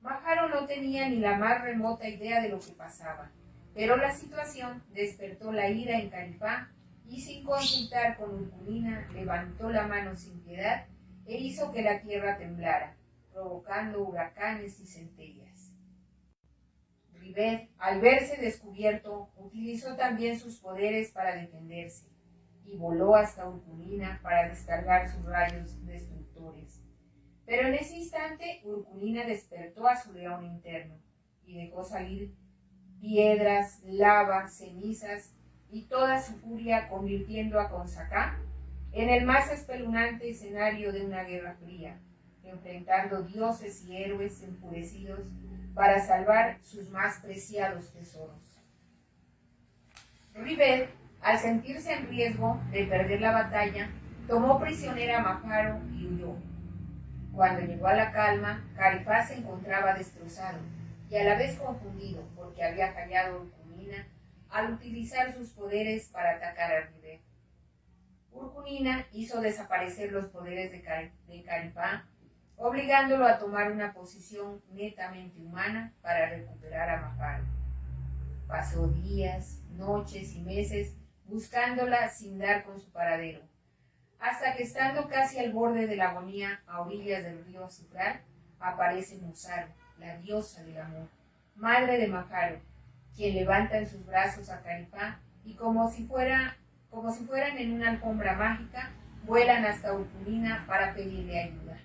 Majaro no tenía ni la más remota idea de lo que pasaba, pero la situación despertó la ira en Caripá y sin consultar con Urculina levantó la mano sin piedad e hizo que la tierra temblara, provocando huracanes y centellas. Ribet, al verse descubierto, utilizó también sus poderes para defenderse y voló hasta Urculina para descargar sus rayos destructores. Pero en ese instante Urculina despertó a su león interno y dejó salir piedras, lava, cenizas y toda su furia, convirtiendo a Consacán en el más espeluznante escenario de una guerra fría, enfrentando dioses y héroes enfurecidos para salvar sus más preciados tesoros. Ribet, al sentirse en riesgo de perder la batalla, tomó prisionera a Majaro y huyó. Cuando llegó a la calma, Caripá se encontraba destrozado y a la vez confundido porque había fallado Urculina al utilizar sus poderes para atacar a Ribet. Urculina hizo desaparecer los poderes de Caripá, obligándolo a tomar una posición netamente humana para recuperar a Majaro. Pasó días, noches y meses buscándola sin dar con su paradero, hasta que estando casi al borde de la agonía a orillas del río Azufral, aparece Musaro, la diosa del amor, madre de Majaro, quien levanta en sus brazos a Caripá y como si fueran en una alfombra mágica, vuelan hasta Urculina para pedirle ayuda.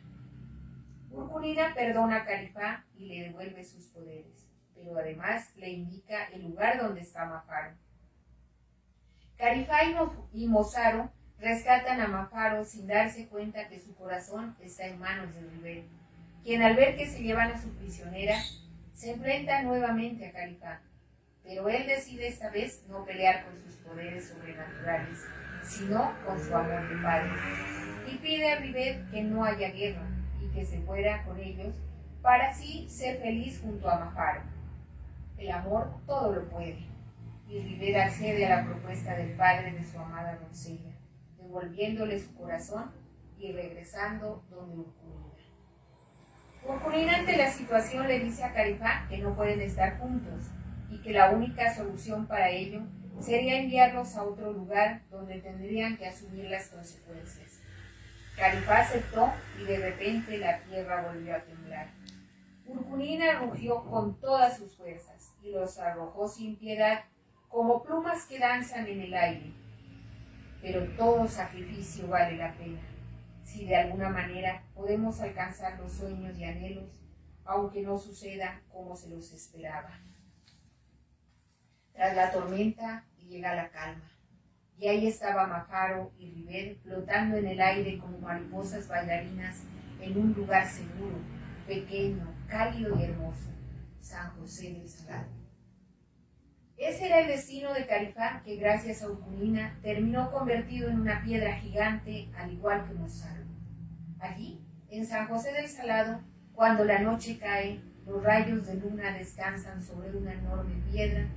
Urculina perdona a Caripá y le devuelve sus poderes, pero además le indica el lugar donde está Majaro. Caripá y Musaro rescatan a Majaro sin darse cuenta que su corazón está en manos de Ribet, quien al ver que se llevan a su prisionera, se enfrenta nuevamente a Carifá, pero él decide esta vez no pelear con sus poderes sobrenaturales, sino con su amor de padre, y pide a Rivet que no haya guerra y que se fuera con ellos para así ser feliz junto a Mafaro. El amor todo lo puede, y Rivet accede a la propuesta del padre de su amada doncella, devolviéndole su corazón y regresando donde Urculina. Urculina ante la situación le dice a Carifá que no pueden estar juntos y que la única solución para ello sería enviarlos a otro lugar donde tendrían que asumir las consecuencias. Carifá aceptó y de repente la tierra volvió a temblar. Urculina rugió con todas sus fuerzas y los arrojó sin piedad como plumas que danzan en el aire. Pero todo sacrificio vale la pena, si de alguna manera podemos alcanzar los sueños y anhelos, aunque no suceda como se los esperaba. Tras la tormenta llega la calma, y ahí estaba Mafaro y Rivet flotando en el aire como mariposas bailarinas en un lugar seguro, pequeño, cálido y hermoso, San José del Salado. Ese era el destino de Carifá, que gracias a Urculina terminó convertido en una piedra gigante, al igual que Mozart. Allí, en San José del Salado, cuando la noche cae, los rayos de luna descansan sobre una enorme piedra,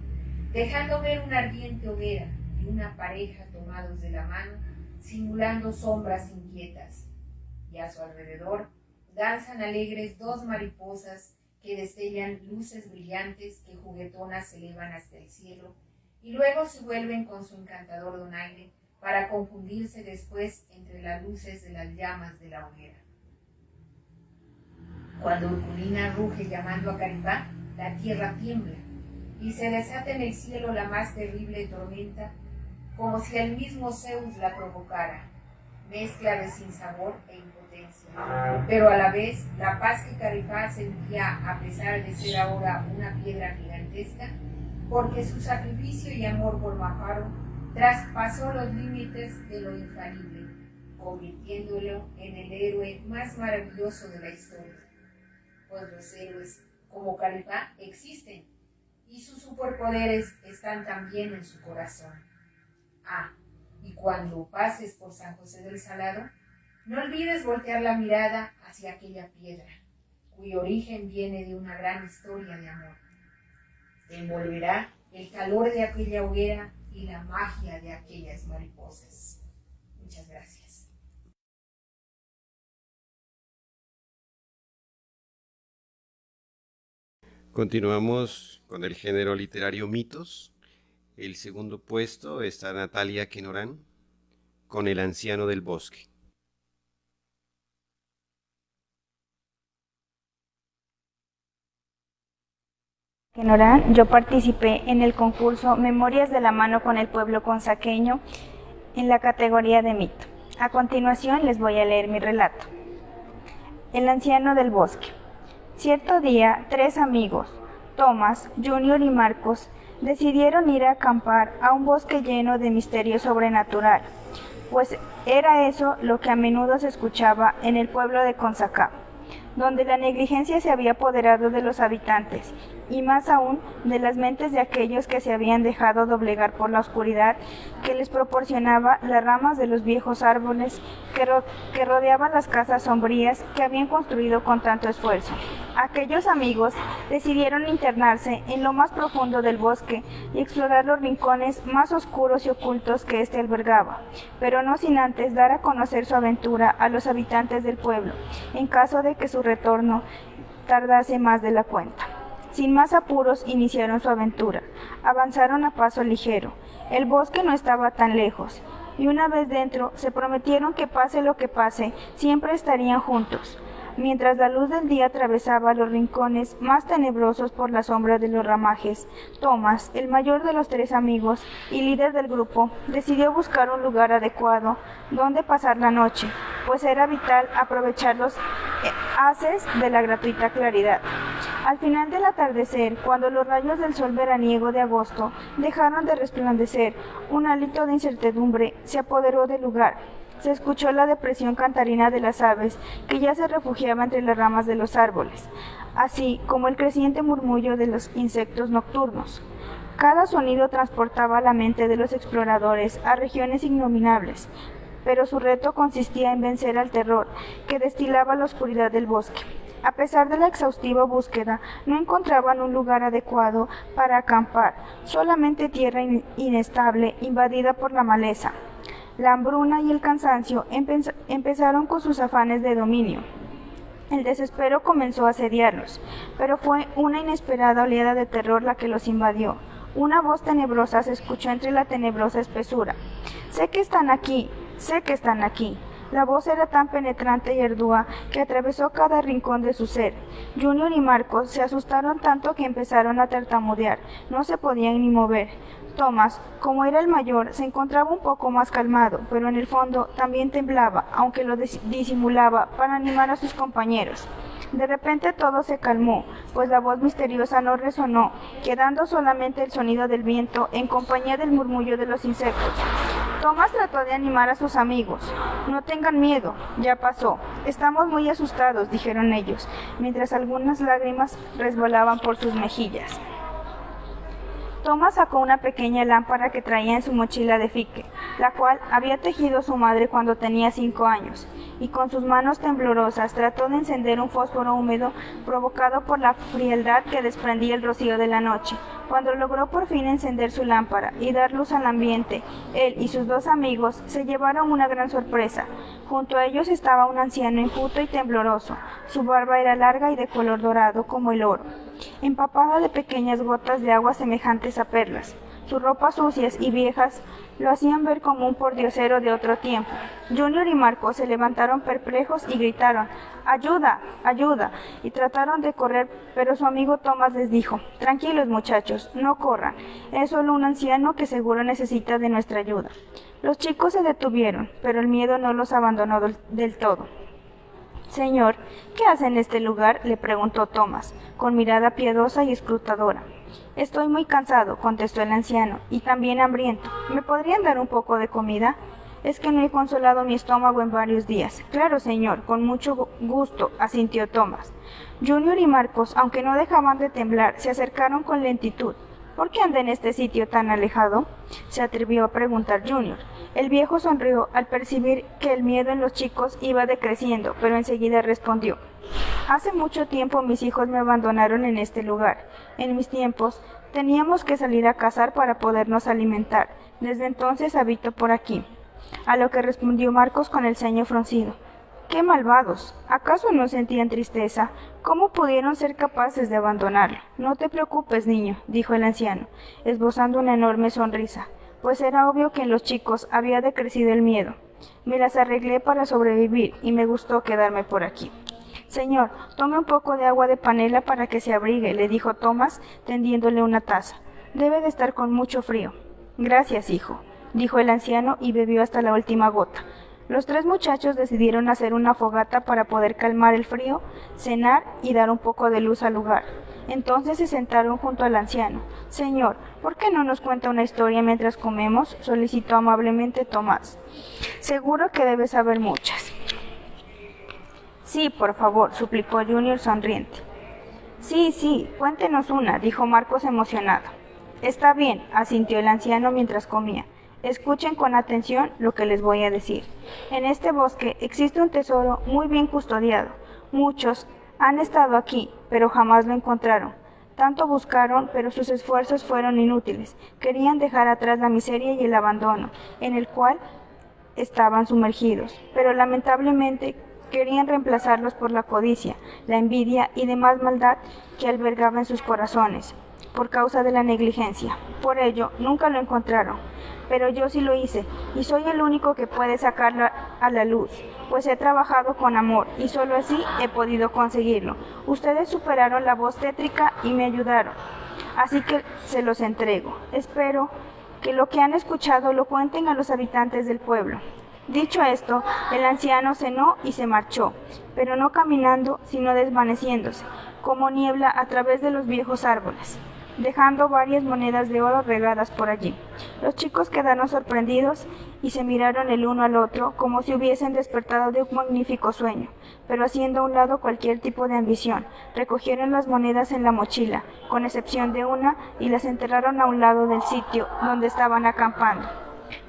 dejando ver una ardiente hoguera y una pareja tomados de la mano, simulando sombras inquietas. Y a su alrededor danzan alegres dos mariposas que destellan luces brillantes que juguetonas se elevan hasta el cielo y luego se vuelven con su encantador donaire para confundirse después entre las luces de las llamas de la hoguera. Cuando Urculina ruge llamando a Carifá, la tierra tiembla y se desata en el cielo la más terrible tormenta, como si el mismo Zeus la provocara, mezcla de sinsabor e impotencia, pero a la vez la paz que Carifá sentía a pesar de ser ahora una piedra gigantesca, porque su sacrificio y amor por Mafaro traspasó los límites de lo infalible, convirtiéndolo en el héroe más maravilloso de la historia. Pues los héroes, como Carifá, existen, y sus superpoderes están también en su corazón. Ah, y cuando pases por San José del Salado, no olvides voltear la mirada hacia aquella piedra, cuyo origen viene de una gran historia de amor. Te envolverá el calor de aquella hoguera y la magia de aquellas mariposas. Muchas gracias. Continuamos con el género literario mitos. El segundo puesto está Natalia Quenorán con El anciano del bosque. Quenorán, yo participé en el concurso Memorias de la mano con el pueblo consaqueño en la categoría de mito. A continuación les voy a leer mi relato. El anciano del bosque. Cierto día, 3 amigos, Tomás, Junior y Marcos, decidieron ir a acampar a un bosque lleno de misterio sobrenatural, pues era eso lo que a menudo se escuchaba en el pueblo de Consacá, donde la negligencia se había apoderado de los habitantes, y más aún de las mentes de aquellos que se habían dejado doblegar por la oscuridad que les proporcionaba las ramas de los viejos árboles que rodeaban las casas sombrías que habían construido con tanto esfuerzo. Aquellos amigos decidieron internarse en lo más profundo del bosque y explorar los rincones más oscuros y ocultos que éste albergaba, pero no sin antes dar a conocer su aventura a los habitantes del pueblo, en caso de que su retorno tardase más de la cuenta. Sin más apuros iniciaron su aventura. Avanzaron a paso ligero. El bosque no estaba tan lejos, y una vez dentro se prometieron que pase lo que pase, siempre estarían juntos. Mientras la luz del día atravesaba los rincones más tenebrosos por la sombra de los ramajes, Tomás, el mayor de los 3 amigos y líder del grupo, decidió buscar un lugar adecuado donde pasar la noche, pues era vital aprovechar los haces de la gratuita claridad. Al final del atardecer, cuando los rayos del sol veraniego de agosto dejaron de resplandecer, un hálito de incertidumbre se apoderó del lugar. se escuchó la depresión cantarina de las aves que ya se refugiaban entre las ramas de los árboles, así como el creciente murmullo de los insectos nocturnos. Cada sonido transportaba la mente de los exploradores a regiones innominables, pero su reto consistía en vencer al terror que destilaba la oscuridad del bosque. A pesar de la exhaustiva búsqueda, no encontraban un lugar adecuado para acampar, solamente tierra inestable invadida por la maleza. La hambruna y el cansancio empezaron con sus afanes de dominio. El desespero comenzó a asediarlos, pero fue una inesperada oleada de terror la que los invadió. Una voz tenebrosa se escuchó entre la tenebrosa espesura. «Sé que están aquí, sé que están aquí». La voz era tan penetrante y ardua que atravesó cada rincón de su ser. Junior y Marcos se asustaron tanto que empezaron a tartamudear. No se podían ni mover. Thomas, como era el mayor, se encontraba un poco más calmado, pero en el fondo también temblaba, aunque lo disimulaba para animar a sus compañeros. De repente todo se calmó, pues la voz misteriosa no resonó, quedando solamente el sonido del viento en compañía del murmullo de los insectos. Thomas trató de animar a sus amigos. «No tengan miedo, ya pasó. Estamos muy asustados», dijeron ellos, mientras algunas lágrimas resbalaban por sus mejillas. Thomas sacó una pequeña lámpara que traía en su mochila de fique, la cual había tejido su madre cuando tenía 5 años, y con sus manos temblorosas trató de encender un fósforo húmedo provocado por la frialdad que desprendía el rocío de la noche. Cuando logró por fin encender su lámpara y dar luz al ambiente, él y sus 2 amigos se llevaron una gran sorpresa. Junto a ellos estaba un anciano enjuto y tembloroso. Su barba era larga y de color dorado como el oro, empapada de pequeñas gotas de agua semejantes a perlas. Sus ropas sucias y viejas lo hacían ver como un pordiosero de otro tiempo. Junior y Marcos se levantaron perplejos y gritaron «¡Ayuda! ¡Ayuda!», y trataron de correr, pero su amigo Thomas les dijo «Tranquilos muchachos, no corran, es solo un anciano que seguro necesita de nuestra ayuda». Los chicos se detuvieron, pero el miedo no los abandonó del todo. «Señor, ¿qué hace en este lugar?», le preguntó Thomas, con mirada piadosa y escrutadora. «Estoy muy cansado», contestó el anciano, «y también hambriento. ¿Me podrían dar un poco de comida? Es que no he consolado mi estómago en varios días». «Claro, señor, con mucho gusto», asintió Thomas. Junior y Marcos, aunque no dejaban de temblar, se acercaron con lentitud. «¿Por qué anda en este sitio tan alejado?», se atrevió a preguntar Junior. El viejo sonrió al percibir que el miedo en los chicos iba decreciendo, pero enseguida respondió: «Hace mucho tiempo mis hijos me abandonaron en este lugar. En mis tiempos teníamos que salir a cazar para podernos alimentar. Desde entonces habito por aquí». A lo que respondió Marcos con el ceño fruncido: «¡Qué malvados! ¿Acaso no sentían tristeza? ¿Cómo pudieron ser capaces de abandonarlo?». «No te preocupes, niño», dijo el anciano, esbozando una enorme sonrisa, pues era obvio que en los chicos había decrecido el miedo. «Me las arreglé para sobrevivir y me gustó quedarme por aquí». «Señor, tome un poco de agua de panela para que se abrigue», le dijo Thomas, tendiéndole una taza. «Debe de estar con mucho frío». «Gracias, hijo», dijo el anciano y bebió hasta la última gota. Los 3 muchachos decidieron hacer una fogata para poder calmar el frío, cenar y dar un poco de luz al lugar. Entonces se sentaron junto al anciano. «Señor, ¿por qué no nos cuenta una historia mientras comemos?», solicitó amablemente Tomás. «Seguro que debe saber muchas». «Sí, por favor», suplicó Junior sonriente. Sí, cuéntenos una», dijo Marcos emocionado. «Está bien», asintió el anciano mientras comía. «Escuchen con atención lo que les voy a decir. En este bosque existe un tesoro muy bien custodiado. Muchos han estado aquí, pero jamás lo encontraron. Tanto buscaron, pero sus esfuerzos fueron inútiles. Querían dejar atrás la miseria y el abandono, en el cual estaban sumergidos, pero lamentablemente querían reemplazarlos por la codicia, la envidia y demás maldad que albergaba en sus corazones, por causa de la negligencia. Por ello, nunca lo encontraron. Pero yo sí lo hice, y soy el único que puede sacarlo a la luz, pues he trabajado con amor, y solo así he podido conseguirlo. Ustedes superaron la voz tétrica y me ayudaron, así que se los entrego. Espero que lo que han escuchado lo cuenten a los habitantes del pueblo». Dicho esto, el anciano cenó y se marchó, pero no caminando, sino desvaneciéndose, como niebla a través de los viejos árboles, dejando varias monedas de oro regadas por allí. Los chicos quedaron sorprendidos y se miraron el uno al otro como si hubiesen despertado de un magnífico sueño, pero haciendo a un lado cualquier tipo de ambición. Recogieron las monedas en la mochila, con excepción de una, y las enterraron a un lado del sitio donde estaban acampando.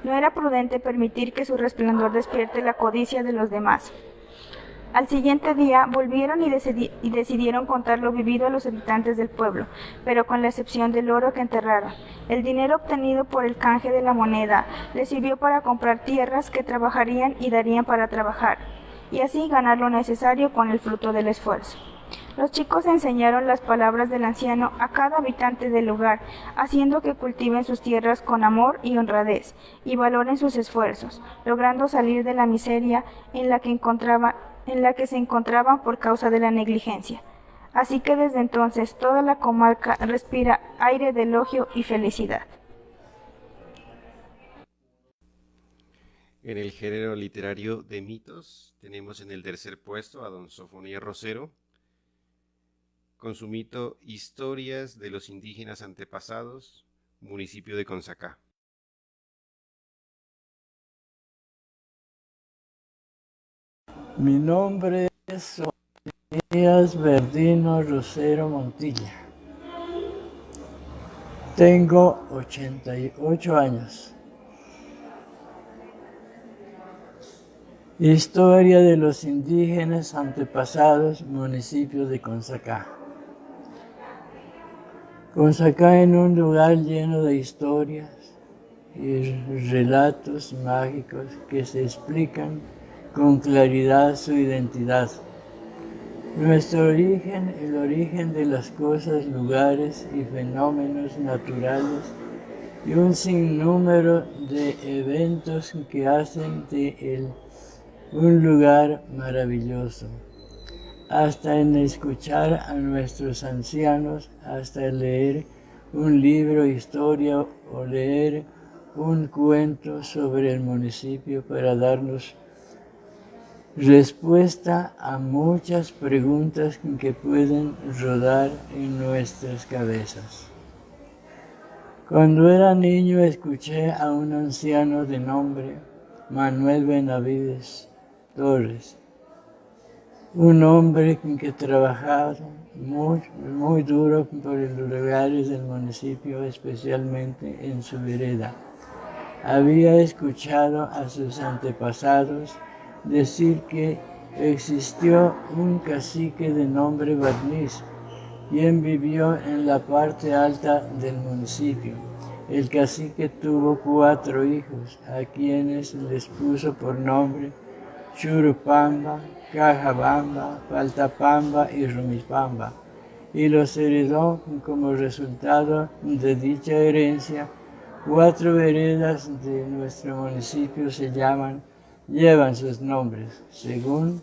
No era prudente permitir que su resplandor despierte la codicia de los demás. Al siguiente día volvieron y decidieron contar lo vivido a los habitantes del pueblo, pero con la excepción del oro que enterraron. El dinero obtenido por el canje de la moneda les sirvió para comprar tierras que trabajarían y darían para trabajar, y así ganar lo necesario con el fruto del esfuerzo. Los chicos enseñaron las palabras del anciano a cada habitante del lugar, haciendo que cultiven sus tierras con amor y honradez, y valoren sus esfuerzos, logrando salir de la miseria en la que se encontraban por causa de la negligencia. Así que desde entonces toda la comarca respira aire de elogio y felicidad. En el género literario de mitos tenemos en el tercer puesto a don Sofonías Rosero con su mito Historias de los indígenas antepasados, municipio de Consacá. Mi nombre es Sofonías Verdino Rosero Montilla. Tengo 88 años. Historia de los indígenas antepasados, municipio de Consacá. Consacá en un lugar lleno de historias y relatos mágicos que se explican con claridad su identidad. Nuestro origen, el origen de las cosas, lugares y fenómenos naturales y un sinnúmero de eventos que hacen de él un lugar maravilloso. Hasta en escuchar a nuestros ancianos, hasta leer un libro de historia o leer un cuento sobre el municipio para darnos respuesta a muchas preguntas que pueden rodar en nuestras cabezas. Cuando era niño escuché a un anciano de nombre Manuel Benavides Torres, un hombre que trabajaba muy duro por los lugares del municipio, especialmente en su vereda. Había escuchado a sus antepasados decir que existió un cacique de nombre Barniz, quien vivió en la parte alta del municipio. El cacique tuvo 4 hijos, a quienes les puso por nombre Churupamba, Cajabamba, Paltapamba y Rumipamba, y los heredó como resultado de dicha herencia. 4 veredas de nuestro municipio llevan sus nombres, según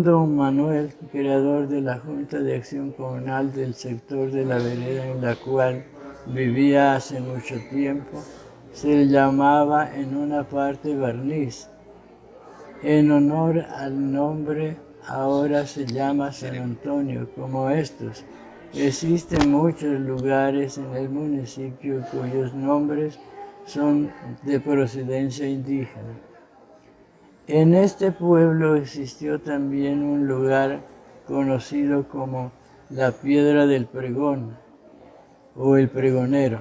don Manuel, creador de la Junta de Acción Comunal del sector de la vereda en la cual vivía hace mucho tiempo, se llamaba en una parte Barniz. En honor al nombre, ahora se llama San Antonio, como estos. Existen muchos lugares en el municipio cuyos nombres son de procedencia indígena. En este pueblo existió también un lugar conocido como la Piedra del Pregón o el Pregonero.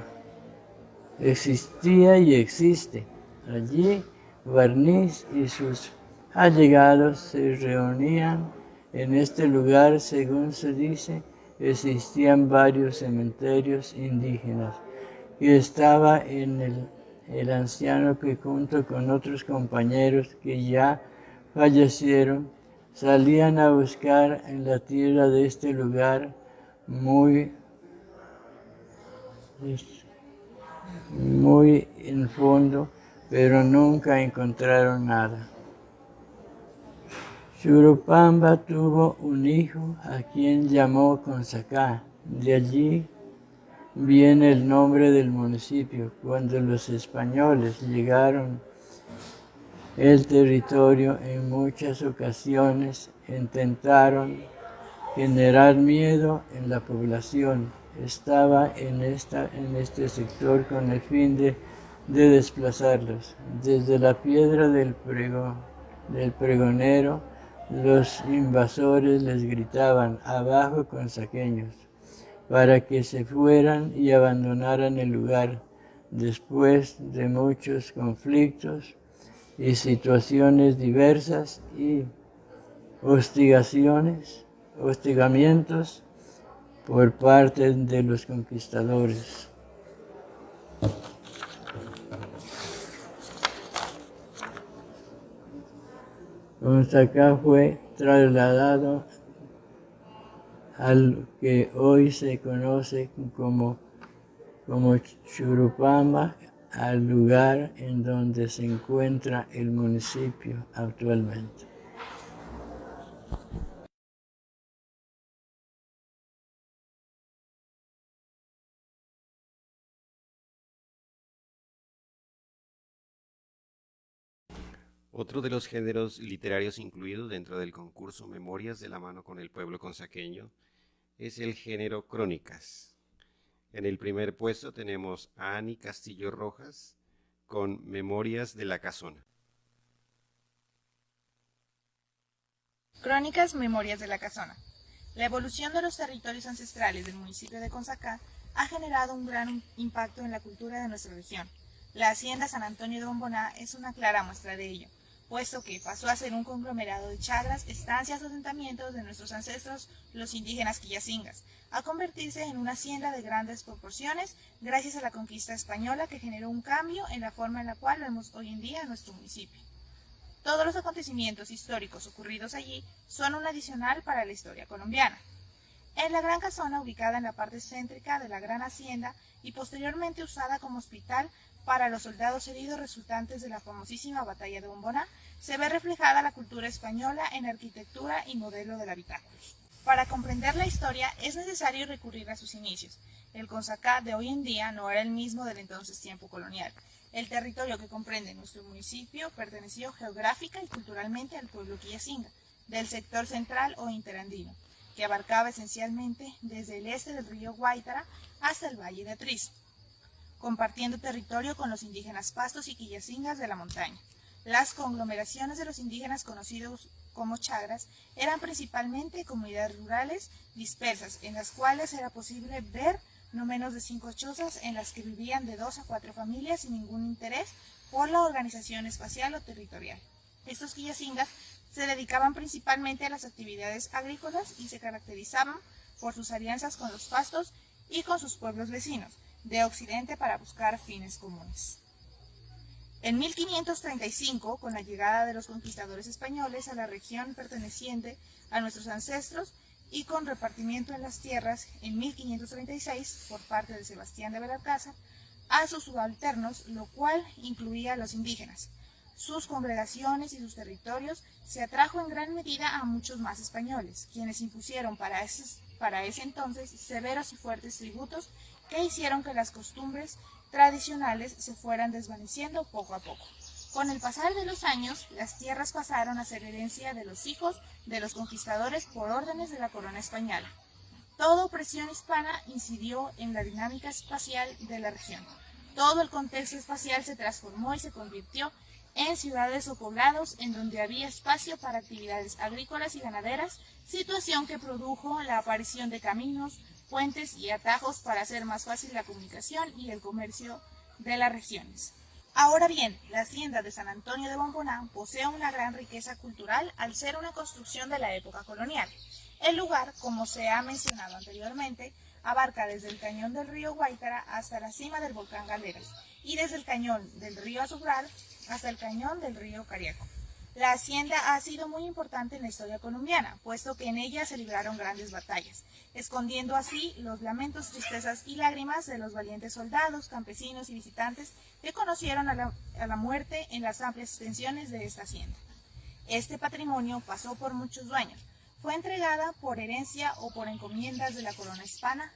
Existía y existe. Allí Barniz y sus allegados se reunían. En este lugar, según se dice, existían varios cementerios indígenas que estaba en el anciano que junto con otros compañeros que ya fallecieron, salían a buscar en la tierra de este lugar muy en fondo, pero nunca encontraron nada. Churupamba tuvo un hijo a quien llamó Consacá. De allí viene el nombre del municipio. Cuando los españoles llegaron al territorio, en muchas ocasiones intentaron generar miedo en la población. Estaba en este sector con el fin de desplazarlos. Desde la piedra del pregonero, los invasores les gritaban: abajo consaqueños, para que se fueran y abandonaran el lugar. Después de muchos conflictos y situaciones diversas y hostigamientos por parte de los conquistadores. Consacá fue trasladado a lo que hoy se conoce como Churupamba, al lugar en donde se encuentra el municipio actualmente. Otro de los géneros literarios incluidos dentro del concurso Memorias de la mano con el pueblo consaqueño es el género crónicas. En el primer puesto tenemos a Ani Castillo Rojas con Memorias de la Casona. Crónicas Memorias de la Casona. La evolución de los territorios ancestrales del municipio de Consacá ha generado un gran impacto en la cultura de nuestra región. La hacienda San Antonio de Bomboná es una clara muestra de ello, puesto que pasó a ser un conglomerado de chacras, estancias o asentamientos de nuestros ancestros, los indígenas quillacingas, a convertirse en una hacienda de grandes proporciones gracias a la conquista española, que generó un cambio en la forma en la cual vemos hoy en día nuestro municipio. Todos los acontecimientos históricos ocurridos allí son un adicional para la historia colombiana. En la Gran Casona, ubicada en la parte céntrica de la gran hacienda y posteriormente usada como hospital para los soldados heridos resultantes de la famosísima batalla de Bomboná, se ve reflejada la cultura española en arquitectura y modelo del habitáculo. Para comprender la historia es necesario recurrir a sus inicios. El Consacá de hoy en día no era el mismo del entonces tiempo colonial. El territorio que comprende nuestro municipio perteneció geográfica y culturalmente al pueblo quillacinga, del sector central o interandino, que abarcaba esencialmente desde el este del río Guaitara hasta el valle de Atriz, compartiendo territorio con los indígenas pastos y quillacingas de la montaña. Las conglomeraciones de los indígenas conocidos como chagras eran principalmente comunidades rurales dispersas, en las cuales era posible ver no menos de 5 chozas en las que vivían de 2 a 4 familias sin ningún interés por la organización espacial o territorial. Estos quillacingas se dedicaban principalmente a las actividades agrícolas y se caracterizaban por sus alianzas con los pastos y con sus pueblos vecinos de Occidente para buscar fines comunes. En 1535, con la llegada de los conquistadores españoles a la región perteneciente a nuestros ancestros y con repartimiento en las tierras en 1536 por parte de Sebastián de Belalcázar a sus subalternos, lo cual incluía a los indígenas, sus congregaciones y sus territorios, se atrajo en gran medida a muchos más españoles, quienes impusieron para ese entonces severos y fuertes tributos que hicieron que las costumbres tradicionales se fueran desvaneciendo poco a poco. Con el pasar de los años, las tierras pasaron a ser herencia de los hijos de los conquistadores por órdenes de la corona española. Toda opresión hispana incidió en la dinámica espacial de la región. Todo el contexto espacial se transformó y se convirtió en ciudades o poblados en donde había espacio para actividades agrícolas y ganaderas, situación que produjo la aparición de caminos, puentes y atajos para hacer más fácil la comunicación y el comercio de las regiones. Ahora bien, la hacienda de San Antonio de Bomboná posee una gran riqueza cultural al ser una construcción de la época colonial. El lugar, como se ha mencionado anteriormente, abarca desde el cañón del río Guaitara hasta la cima del volcán Galeras y desde el cañón del río Azubral hasta el cañón del río Cariaco. La hacienda ha sido muy importante en la historia colombiana, puesto que en ella se libraron grandes batallas, escondiendo así los lamentos, tristezas y lágrimas de los valientes soldados, campesinos y visitantes que conocieron a la muerte en las amplias extensiones de esta hacienda. Este patrimonio pasó por muchos dueños, fue entregada por herencia o por encomiendas de la corona hispana,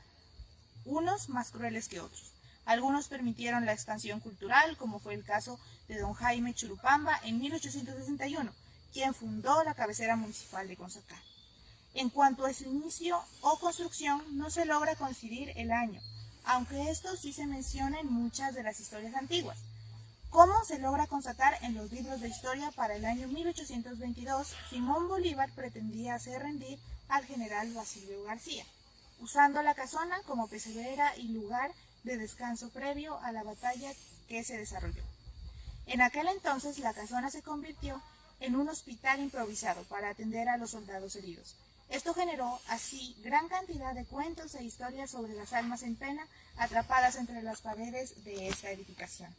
unos más crueles que otros. Algunos permitieron la expansión cultural, como fue el caso de don Jaime Churupamba en 1861, quien fundó la cabecera municipal de Consacá. En cuanto a su inicio o construcción, no se logra coincidir el año, aunque esto sí se menciona en muchas de las historias antiguas. Como se logra constatar en los libros de historia, para el año 1822, Simón Bolívar pretendía hacer rendir al general Basilio García, usando la casona como pesebrera y lugar de descanso previo a la batalla que se desarrolló. En aquel entonces la casona se convirtió en un hospital improvisado para atender a los soldados heridos. Esto generó así gran cantidad de cuentos e historias sobre las almas en pena atrapadas entre las paredes de esta edificación.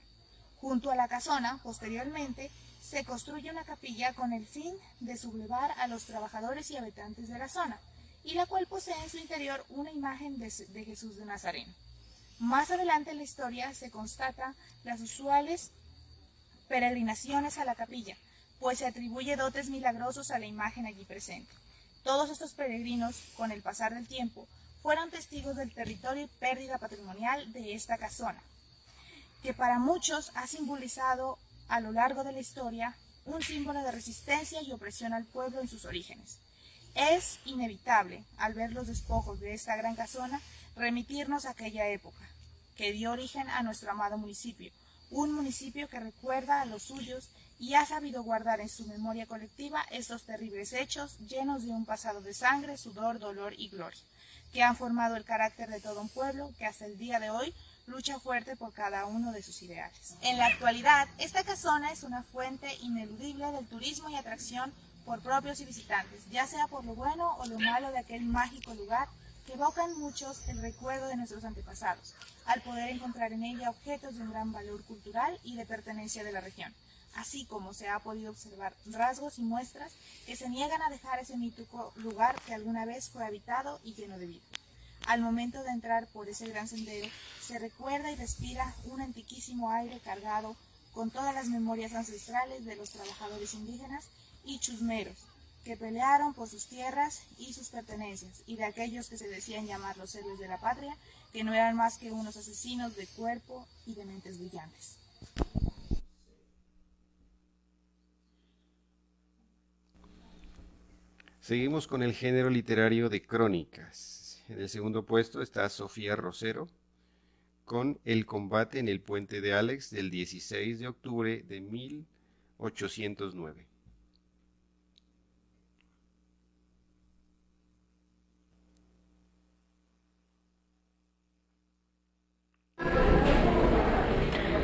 Junto a la casona, posteriormente, se construye una capilla con el fin de sublevar a los trabajadores y habitantes de la zona, y la cual posee en su interior una imagen de Jesús de Nazareno. Más adelante en la historia se constata las usuales peregrinaciones a la capilla, pues se atribuye dotes milagrosos a la imagen allí presente. Todos estos peregrinos, con el pasar del tiempo, fueron testigos del territorio y pérdida patrimonial de esta casona, que para muchos ha simbolizado a lo largo de la historia un símbolo de resistencia y opresión al pueblo en sus orígenes. Es inevitable, al ver los despojos de esta gran casona, remitirnos a aquella época, que dio origen a nuestro amado municipio, un municipio que recuerda a los suyos y ha sabido guardar en su memoria colectiva estos terribles hechos llenos de un pasado de sangre, sudor, dolor y gloria, que han formado el carácter de todo un pueblo que hasta el día de hoy lucha fuerte por cada uno de sus ideales. En la actualidad, esta casona es una fuente ineludible del turismo y atracción por propios y visitantes, ya sea por lo bueno o lo malo de aquel mágico lugar que evoca en muchos el recuerdo de nuestros antepasados, al poder encontrar en ella objetos de un gran valor cultural y de pertenencia de la región, así como se ha podido observar rasgos y muestras que se niegan a dejar ese mítico lugar que alguna vez fue habitado y lleno de vida. Al momento de entrar por ese gran sendero, se recuerda y respira un antiquísimo aire cargado con todas las memorias ancestrales de los trabajadores indígenas y chusmeros, que pelearon por sus tierras y sus pertenencias, y de aquellos que se decían llamar los héroes de la patria, que no eran más que unos asesinos de cuerpo y de mentes brillantes. Seguimos con el género literario de crónicas. En el segundo puesto está Sofía Rosero con El combate en el puente de Álex del 16 de octubre de 1809.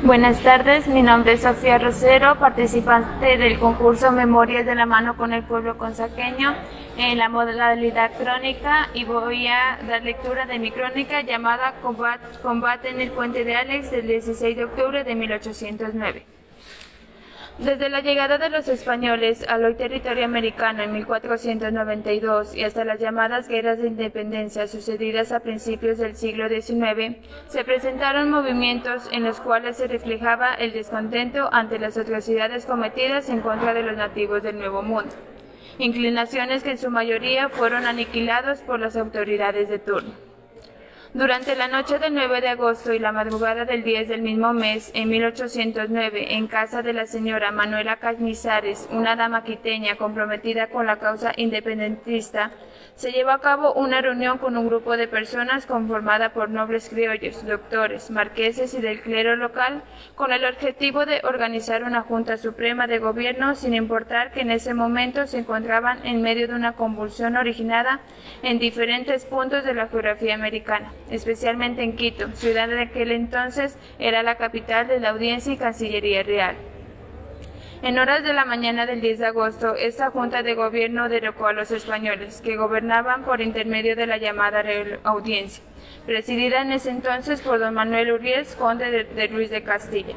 Buenas tardes, mi nombre es Sofía Rosero, participante del concurso Memorias de la mano con el pueblo consaqueño en la modalidad crónica, y voy a dar lectura de mi crónica llamada Combate en el puente de Álex del 16 de octubre de 1809. Desde la llegada de los españoles al hoy territorio americano en 1492 y hasta las llamadas guerras de independencia sucedidas a principios del siglo XIX, se presentaron movimientos en los cuales se reflejaba el descontento ante las atrocidades cometidas en contra de los nativos del Nuevo Mundo, inclinaciones que en su mayoría fueron aniquilados por las autoridades de turno. Durante la noche del 9 de agosto y la madrugada del 10 del mismo mes, en 1809, en casa de la señora Manuela Cañizares, una dama quiteña comprometida con la causa independentista, se llevó a cabo una reunión con un grupo de personas conformada por nobles criollos, doctores, marqueses y del clero local, con el objetivo de organizar una Junta Suprema de Gobierno, sin importar que en ese momento se encontraban en medio de una convulsión originada en diferentes puntos de la geografía americana, especialmente en Quito, ciudad de aquel entonces era la capital de la Audiencia y Cancillería Real. En horas de la mañana del 10 de agosto, esta Junta de Gobierno derrocó a los españoles, que gobernaban por intermedio de la llamada Real Audiencia, presidida en ese entonces por don Manuel Urriés, conde de Ruiz de Castilla.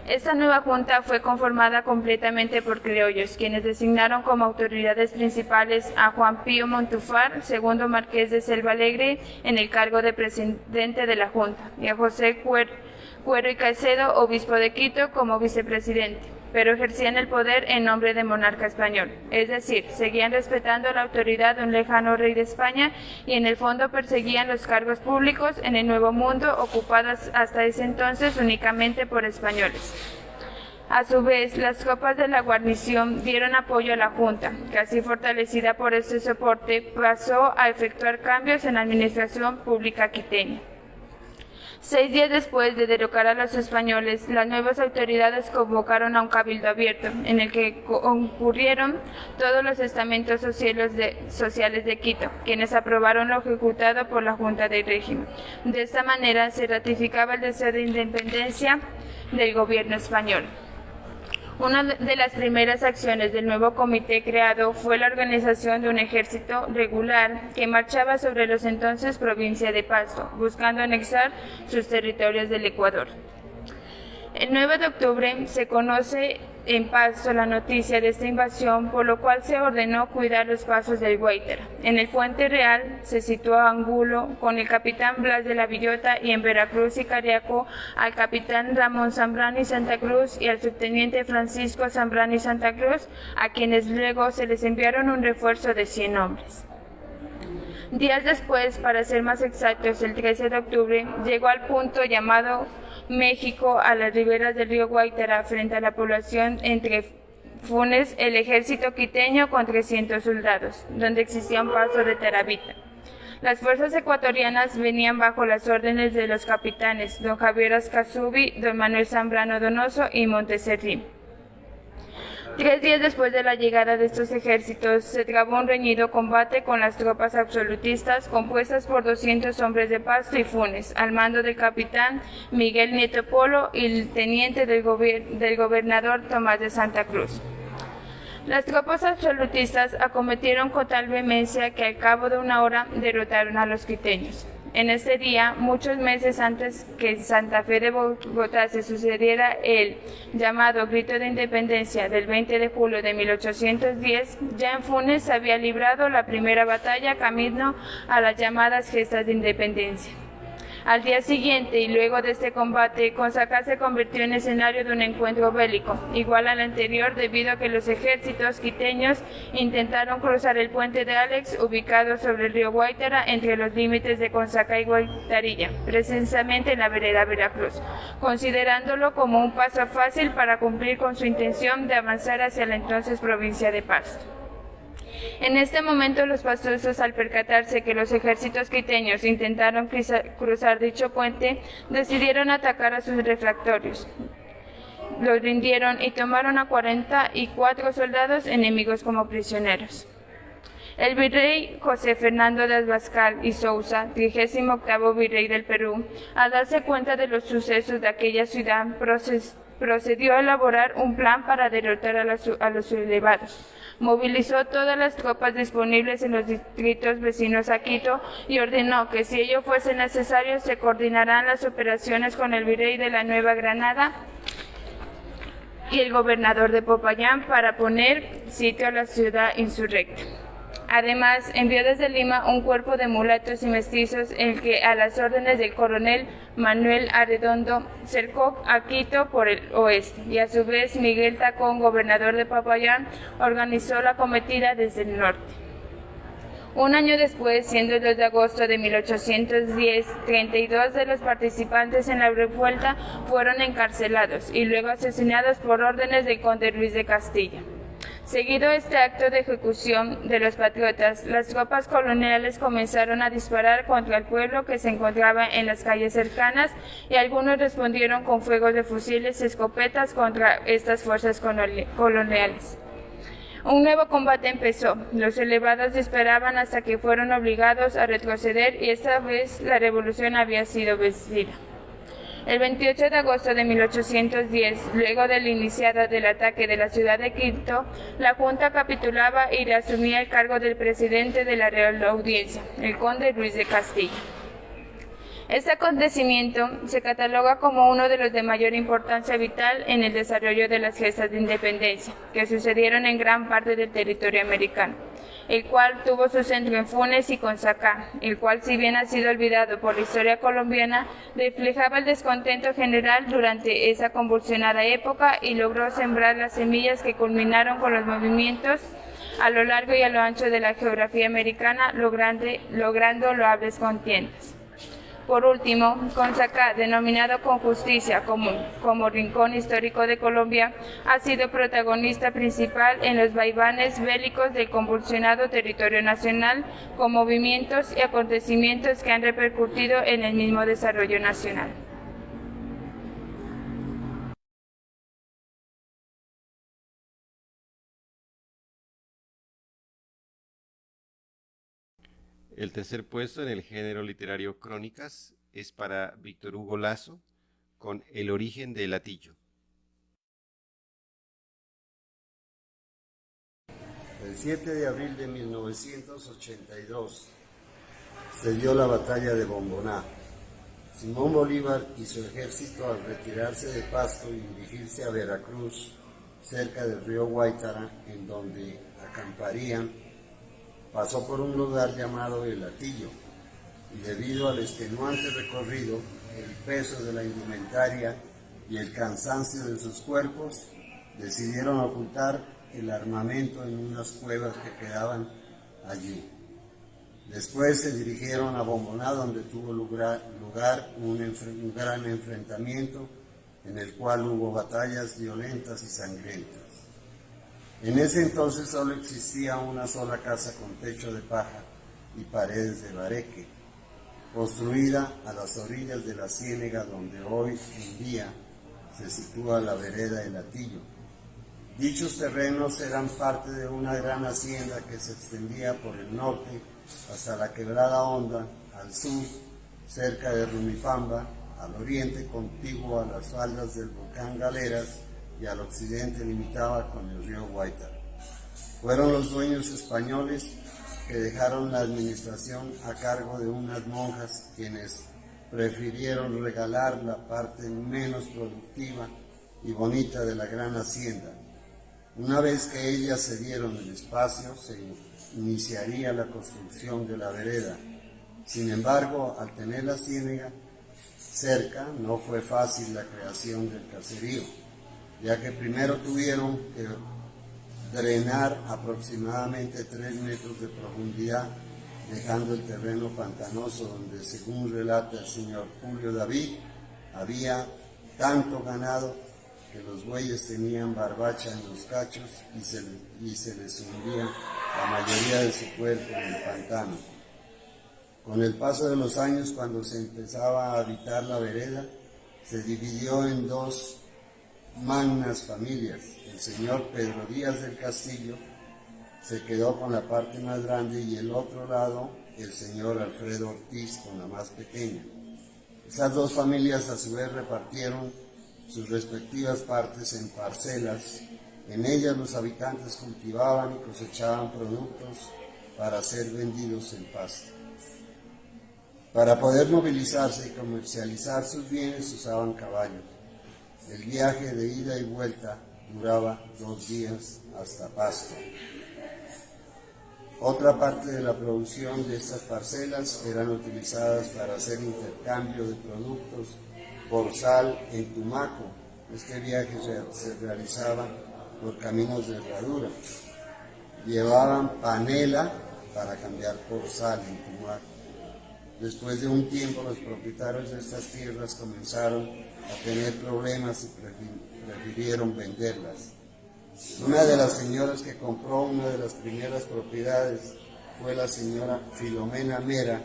Esta nueva junta fue conformada completamente por criollos, quienes designaron como autoridades principales a Juan Pío Montufar, segundo marqués de Selva Alegre, en el cargo de presidente de la junta, y a José Cuero y Caicedo, obispo de Quito, como vicepresidente, pero ejercían el poder en nombre del monarca español, es decir, seguían respetando la autoridad de un lejano rey de España y en el fondo perseguían los cargos públicos en el Nuevo Mundo, ocupados hasta ese entonces únicamente por españoles. A su vez, las tropas de la guarnición dieron apoyo a la Junta, que así fortalecida por este soporte pasó a efectuar cambios en la administración pública quiteña. 6 días después de derrocar a los españoles, las nuevas autoridades convocaron a un cabildo abierto, en el que concurrieron todos los estamentos sociales de Quito, quienes aprobaron lo ejecutado por la Junta del régimen. De esta manera se ratificaba el deseo de independencia del gobierno español. Una de las primeras acciones del nuevo comité creado fue la organización de un ejército regular que marchaba sobre los entonces provincia de Pasto, buscando anexar sus territorios del Ecuador. El 9 de octubre se conoce en Pasto la noticia de esta invasión, por lo cual se ordenó cuidar los pasos del Guaitara. En el Puente Real se situó a Angulo con el capitán Blas de la Villota y en Veracruz y Cariaco al capitán Ramón Zambrano y Santa Cruz y al subteniente Francisco Zambrano y Santa Cruz, a quienes luego se les enviaron un refuerzo de 100 hombres. Días después, para ser más exactos, el 13 de octubre, llegó al punto llamado México, a las riberas del río Guaitara, frente a la población entre Funes, el ejército quiteño con 300 soldados, donde existía un paso de Terabita. Las fuerzas ecuatorianas venían bajo las órdenes de los capitanes don Javier Ascasubi, don Manuel Zambrano Donoso y Monteserrí. 3 días después de la llegada de estos ejércitos, se trabó un reñido combate con las tropas absolutistas compuestas por 200 hombres de Pasto y Funes, al mando del capitán Miguel Nieto Polo y el teniente del gobernador Tomás de Santa Cruz. Las tropas absolutistas acometieron con tal vehemencia que al cabo de una hora derrotaron a los quiteños. En este día, muchos meses antes que en Santa Fe de Bogotá se sucediera el llamado Grito de Independencia del 20 de julio de 1810, ya en Funes se había librado la primera batalla camino a las llamadas gestas de independencia. Al día siguiente y luego de este combate, Consacá se convirtió en escenario de un encuentro bélico, igual al anterior debido a que los ejércitos quiteños intentaron cruzar el puente de Alex, ubicado sobre el río Guaitara, entre los límites de Consacá y Guaitarilla, precisamente en la vereda Veracruz, considerándolo como un paso fácil para cumplir con su intención de avanzar hacia la entonces provincia de Pasto. En este momento los pastusos, al percatarse que los ejércitos quiteños intentaron cruzar dicho puente, decidieron atacar a sus refractorios. Los rindieron y tomaron a 44 soldados enemigos como prisioneros. El virrey José Fernando de Abascal y Sousa, 38º virrey del Perú, al darse cuenta de los sucesos de aquella ciudad, procedió a elaborar un plan para derrotar a los sublevados. Movilizó todas las tropas disponibles en los distritos vecinos a Quito y ordenó que, si ello fuese necesario, se coordinarán las operaciones con el virrey de la Nueva Granada y el gobernador de Popayán para poner sitio a la ciudad insurrecta. Además, envió desde Lima un cuerpo de mulatos y mestizos, el que, a las órdenes del coronel Manuel Arredondo, cercó a Quito por el oeste, y a su vez Miguel Tacón, gobernador de Popayán, organizó la cometida desde el norte. Un año después, siendo el 2 de agosto de 1810, 32 de los participantes en la revuelta fueron encarcelados y luego asesinados por órdenes del conde Luis de Castilla. Seguido este acto de ejecución de los patriotas, las tropas coloniales comenzaron a disparar contra el pueblo que se encontraba en las calles cercanas y algunos respondieron con fuegos de fusiles y escopetas contra estas fuerzas coloniales. Un nuevo combate empezó. Los sublevados disparaban hasta que fueron obligados a retroceder y esta vez la revolución había sido vencida. El 28 de agosto de 1810, luego del iniciado del ataque de la ciudad de Quito, la Junta capitulaba y reasumía el cargo del presidente de la Real Audiencia, el conde Luis de Castilla. Este acontecimiento se cataloga como uno de los de mayor importancia vital en el desarrollo de las gestas de independencia, que sucedieron en gran parte del territorio americano, el cual tuvo su centro en Funes y Consacá, el cual, si bien ha sido olvidado por la historia colombiana, reflejaba el descontento general durante esa convulsionada época y logró sembrar las semillas que culminaron con los movimientos a lo largo y a lo ancho de la geografía americana, logrando loables contiendas. Por último, Consacá, denominado con justicia como Rincón Histórico de Colombia, ha sido protagonista principal en los vaivanes bélicos del convulsionado territorio nacional, con movimientos y acontecimientos que han repercutido en el mismo desarrollo nacional. El tercer puesto en el género literario Crónicas es para Víctor Hugo Lazo, con El origen del Hatillo. El 7 de abril de 1982 se dio la batalla de Bomboná. Simón Bolívar y su ejército, al retirarse de Pasto y dirigirse a Veracruz, cerca del río Guaitara, en donde acamparían, pasó por un lugar llamado El Hatillo, y debido al extenuante recorrido, el peso de la indumentaria y el cansancio de sus cuerpos, decidieron ocultar el armamento en unas cuevas que quedaban allí. Después se dirigieron a Bomboná, donde tuvo lugar un gran enfrentamiento en el cual hubo batallas violentas y sangrientas. En ese entonces solo existía una sola casa con techo de paja y paredes de bareque, construida a las orillas de la ciénega donde hoy en día se sitúa la vereda El Hatillo. Dichos terrenos eran parte de una gran hacienda que se extendía por el norte hasta la Quebrada Honda, al sur, cerca de Rumipamba, al oriente contiguo a las faldas del volcán Galeras, y al occidente limitaba con el río Guaitara. Fueron los dueños españoles que dejaron la administración a cargo de unas monjas, quienes prefirieron regalar la parte menos productiva y bonita de la gran hacienda. Una vez que ellas cedieron el espacio, se iniciaría la construcción de la vereda. Sin embargo, al tener la ciénega cerca, no fue fácil la creación del caserío, ya que primero tuvieron que drenar aproximadamente 3 metros de profundidad, dejando el terreno pantanoso donde, según relata el señor Julio David, había tanto ganado que los bueyes tenían barbacha en los cachos y se les hundía la mayoría de su cuerpo en el pantano. Con el paso de los años, cuando se empezaba a habitar la vereda, se dividió en 2 magnas familias. El señor Pedro Díaz del Castillo se quedó con la parte más grande y el otro lado el señor Alfredo Ortiz con la más pequeña. Esas 2 familias a su vez repartieron sus respectivas partes en parcelas. En ellas los habitantes cultivaban y cosechaban productos para ser vendidos en Pasto. Para poder movilizarse y comercializar sus bienes usaban caballos. El viaje de ida y vuelta duraba 2 días hasta Pasto. Otra parte de la producción de estas parcelas eran utilizadas para hacer intercambio de productos por sal en Tumaco. Este viaje se realizaba por caminos de herradura. Llevaban panela para cambiar por sal en Tumaco. Después de un tiempo, los propietarios de estas tierras comenzaron a tener problemas y prefirieron venderlas. Una de las señoras que compró una de las primeras propiedades fue la señora Filomena Mera,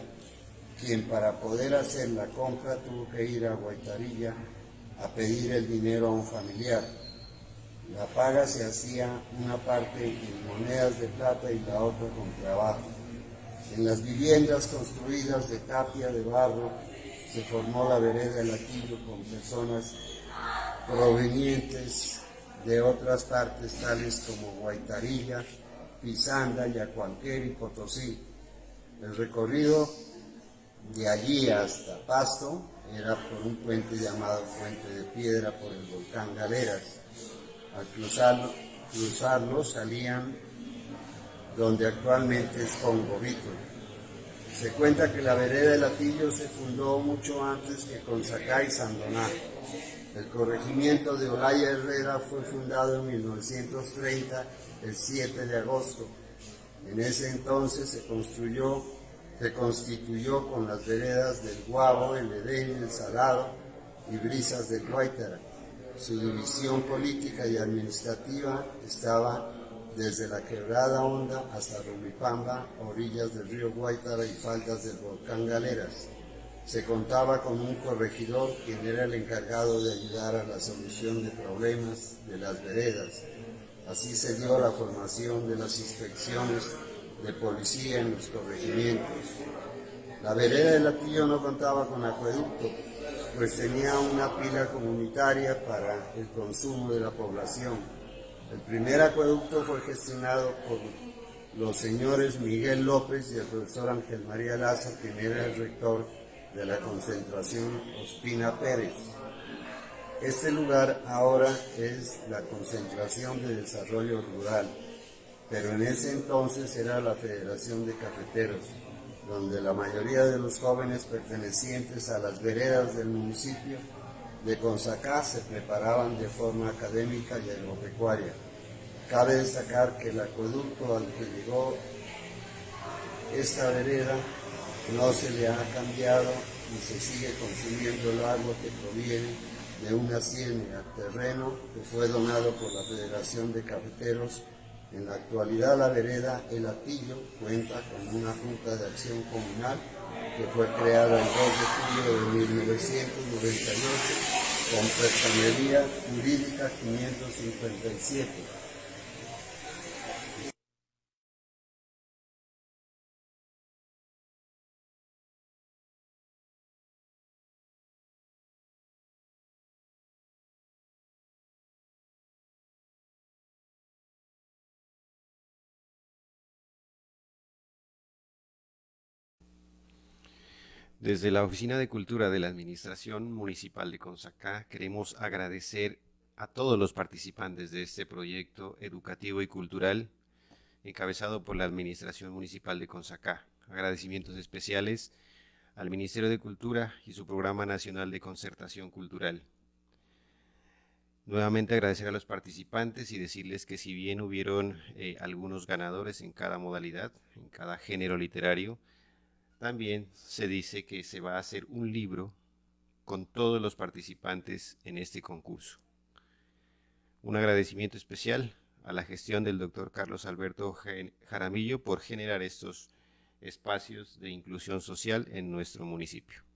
quien para poder hacer la compra tuvo que ir a Guaitarilla a pedir el dinero a un familiar. La paga se hacía una parte en monedas de plata y la otra con trabajo. En las viviendas construidas de tapia de barro se formó la vereda El Hatillo con personas provenientes de otras partes tales como Guaitarilla, Pisanda, Yacuanquer y Potosí. El recorrido de allí hasta Pasto era por un puente llamado Puente de Piedra por el volcán Galeras. Al cruzarlo salían donde actualmente es Congovito. Se cuenta que la vereda El Hatillo se fundó mucho antes que Consacá y Sandoná. El corregimiento de Olaya Herrera fue fundado en 1930, el 7 de agosto. En ese entonces se construyó Se constituyó con las veredas del Guabo, el Edén, el Salado y Brisas del Guaitara. Su división política y administrativa estaba desde la Quebrada Honda hasta Rumipamba, orillas del río Guaitara y faldas del volcán Galeras. Se contaba con un corregidor quien era el encargado de ayudar a la solución de problemas de las veredas. Así se dio la formación de las inspecciones de policía en los corregimientos. La vereda del Latillo no contaba con acueducto, pues tenía una pila comunitaria para el consumo de la población. El primer acueducto fue gestionado por los señores Miguel López y el profesor Ángel María Laza, quien era el rector de la concentración Ospina Pérez. Este lugar ahora es la Concentración de Desarrollo Rural, pero en ese entonces era la Federación de Cafeteros, donde la mayoría de los jóvenes pertenecientes a las veredas del municipio de Consacá se preparaban de forma académica y agropecuaria. Cabe destacar que el acueducto al que llegó esta vereda no se le ha cambiado y se sigue consumiendo el agua que proviene de una ciénaga, terreno que fue donado por la Federación de Cafeteros. En la actualidad la vereda El Latillo cuenta con una Junta de Acción Comunal que fue creada el 2 de julio de 1998 con personería jurídica 557. Desde la Oficina de Cultura de la Administración Municipal de Consacá queremos agradecer a todos los participantes de este proyecto educativo y cultural encabezado por la Administración Municipal de Consacá. Agradecimientos especiales al Ministerio de Cultura y su Programa Nacional de Concertación Cultural. Nuevamente agradecer a los participantes y decirles que si bien hubieron algunos ganadores en cada modalidad, en cada género literario, también se dice que se va a hacer un libro con todos los participantes en este concurso. Un agradecimiento especial a la gestión del doctor Carlos Alberto Jaramillo por generar estos espacios de inclusión social en nuestro municipio.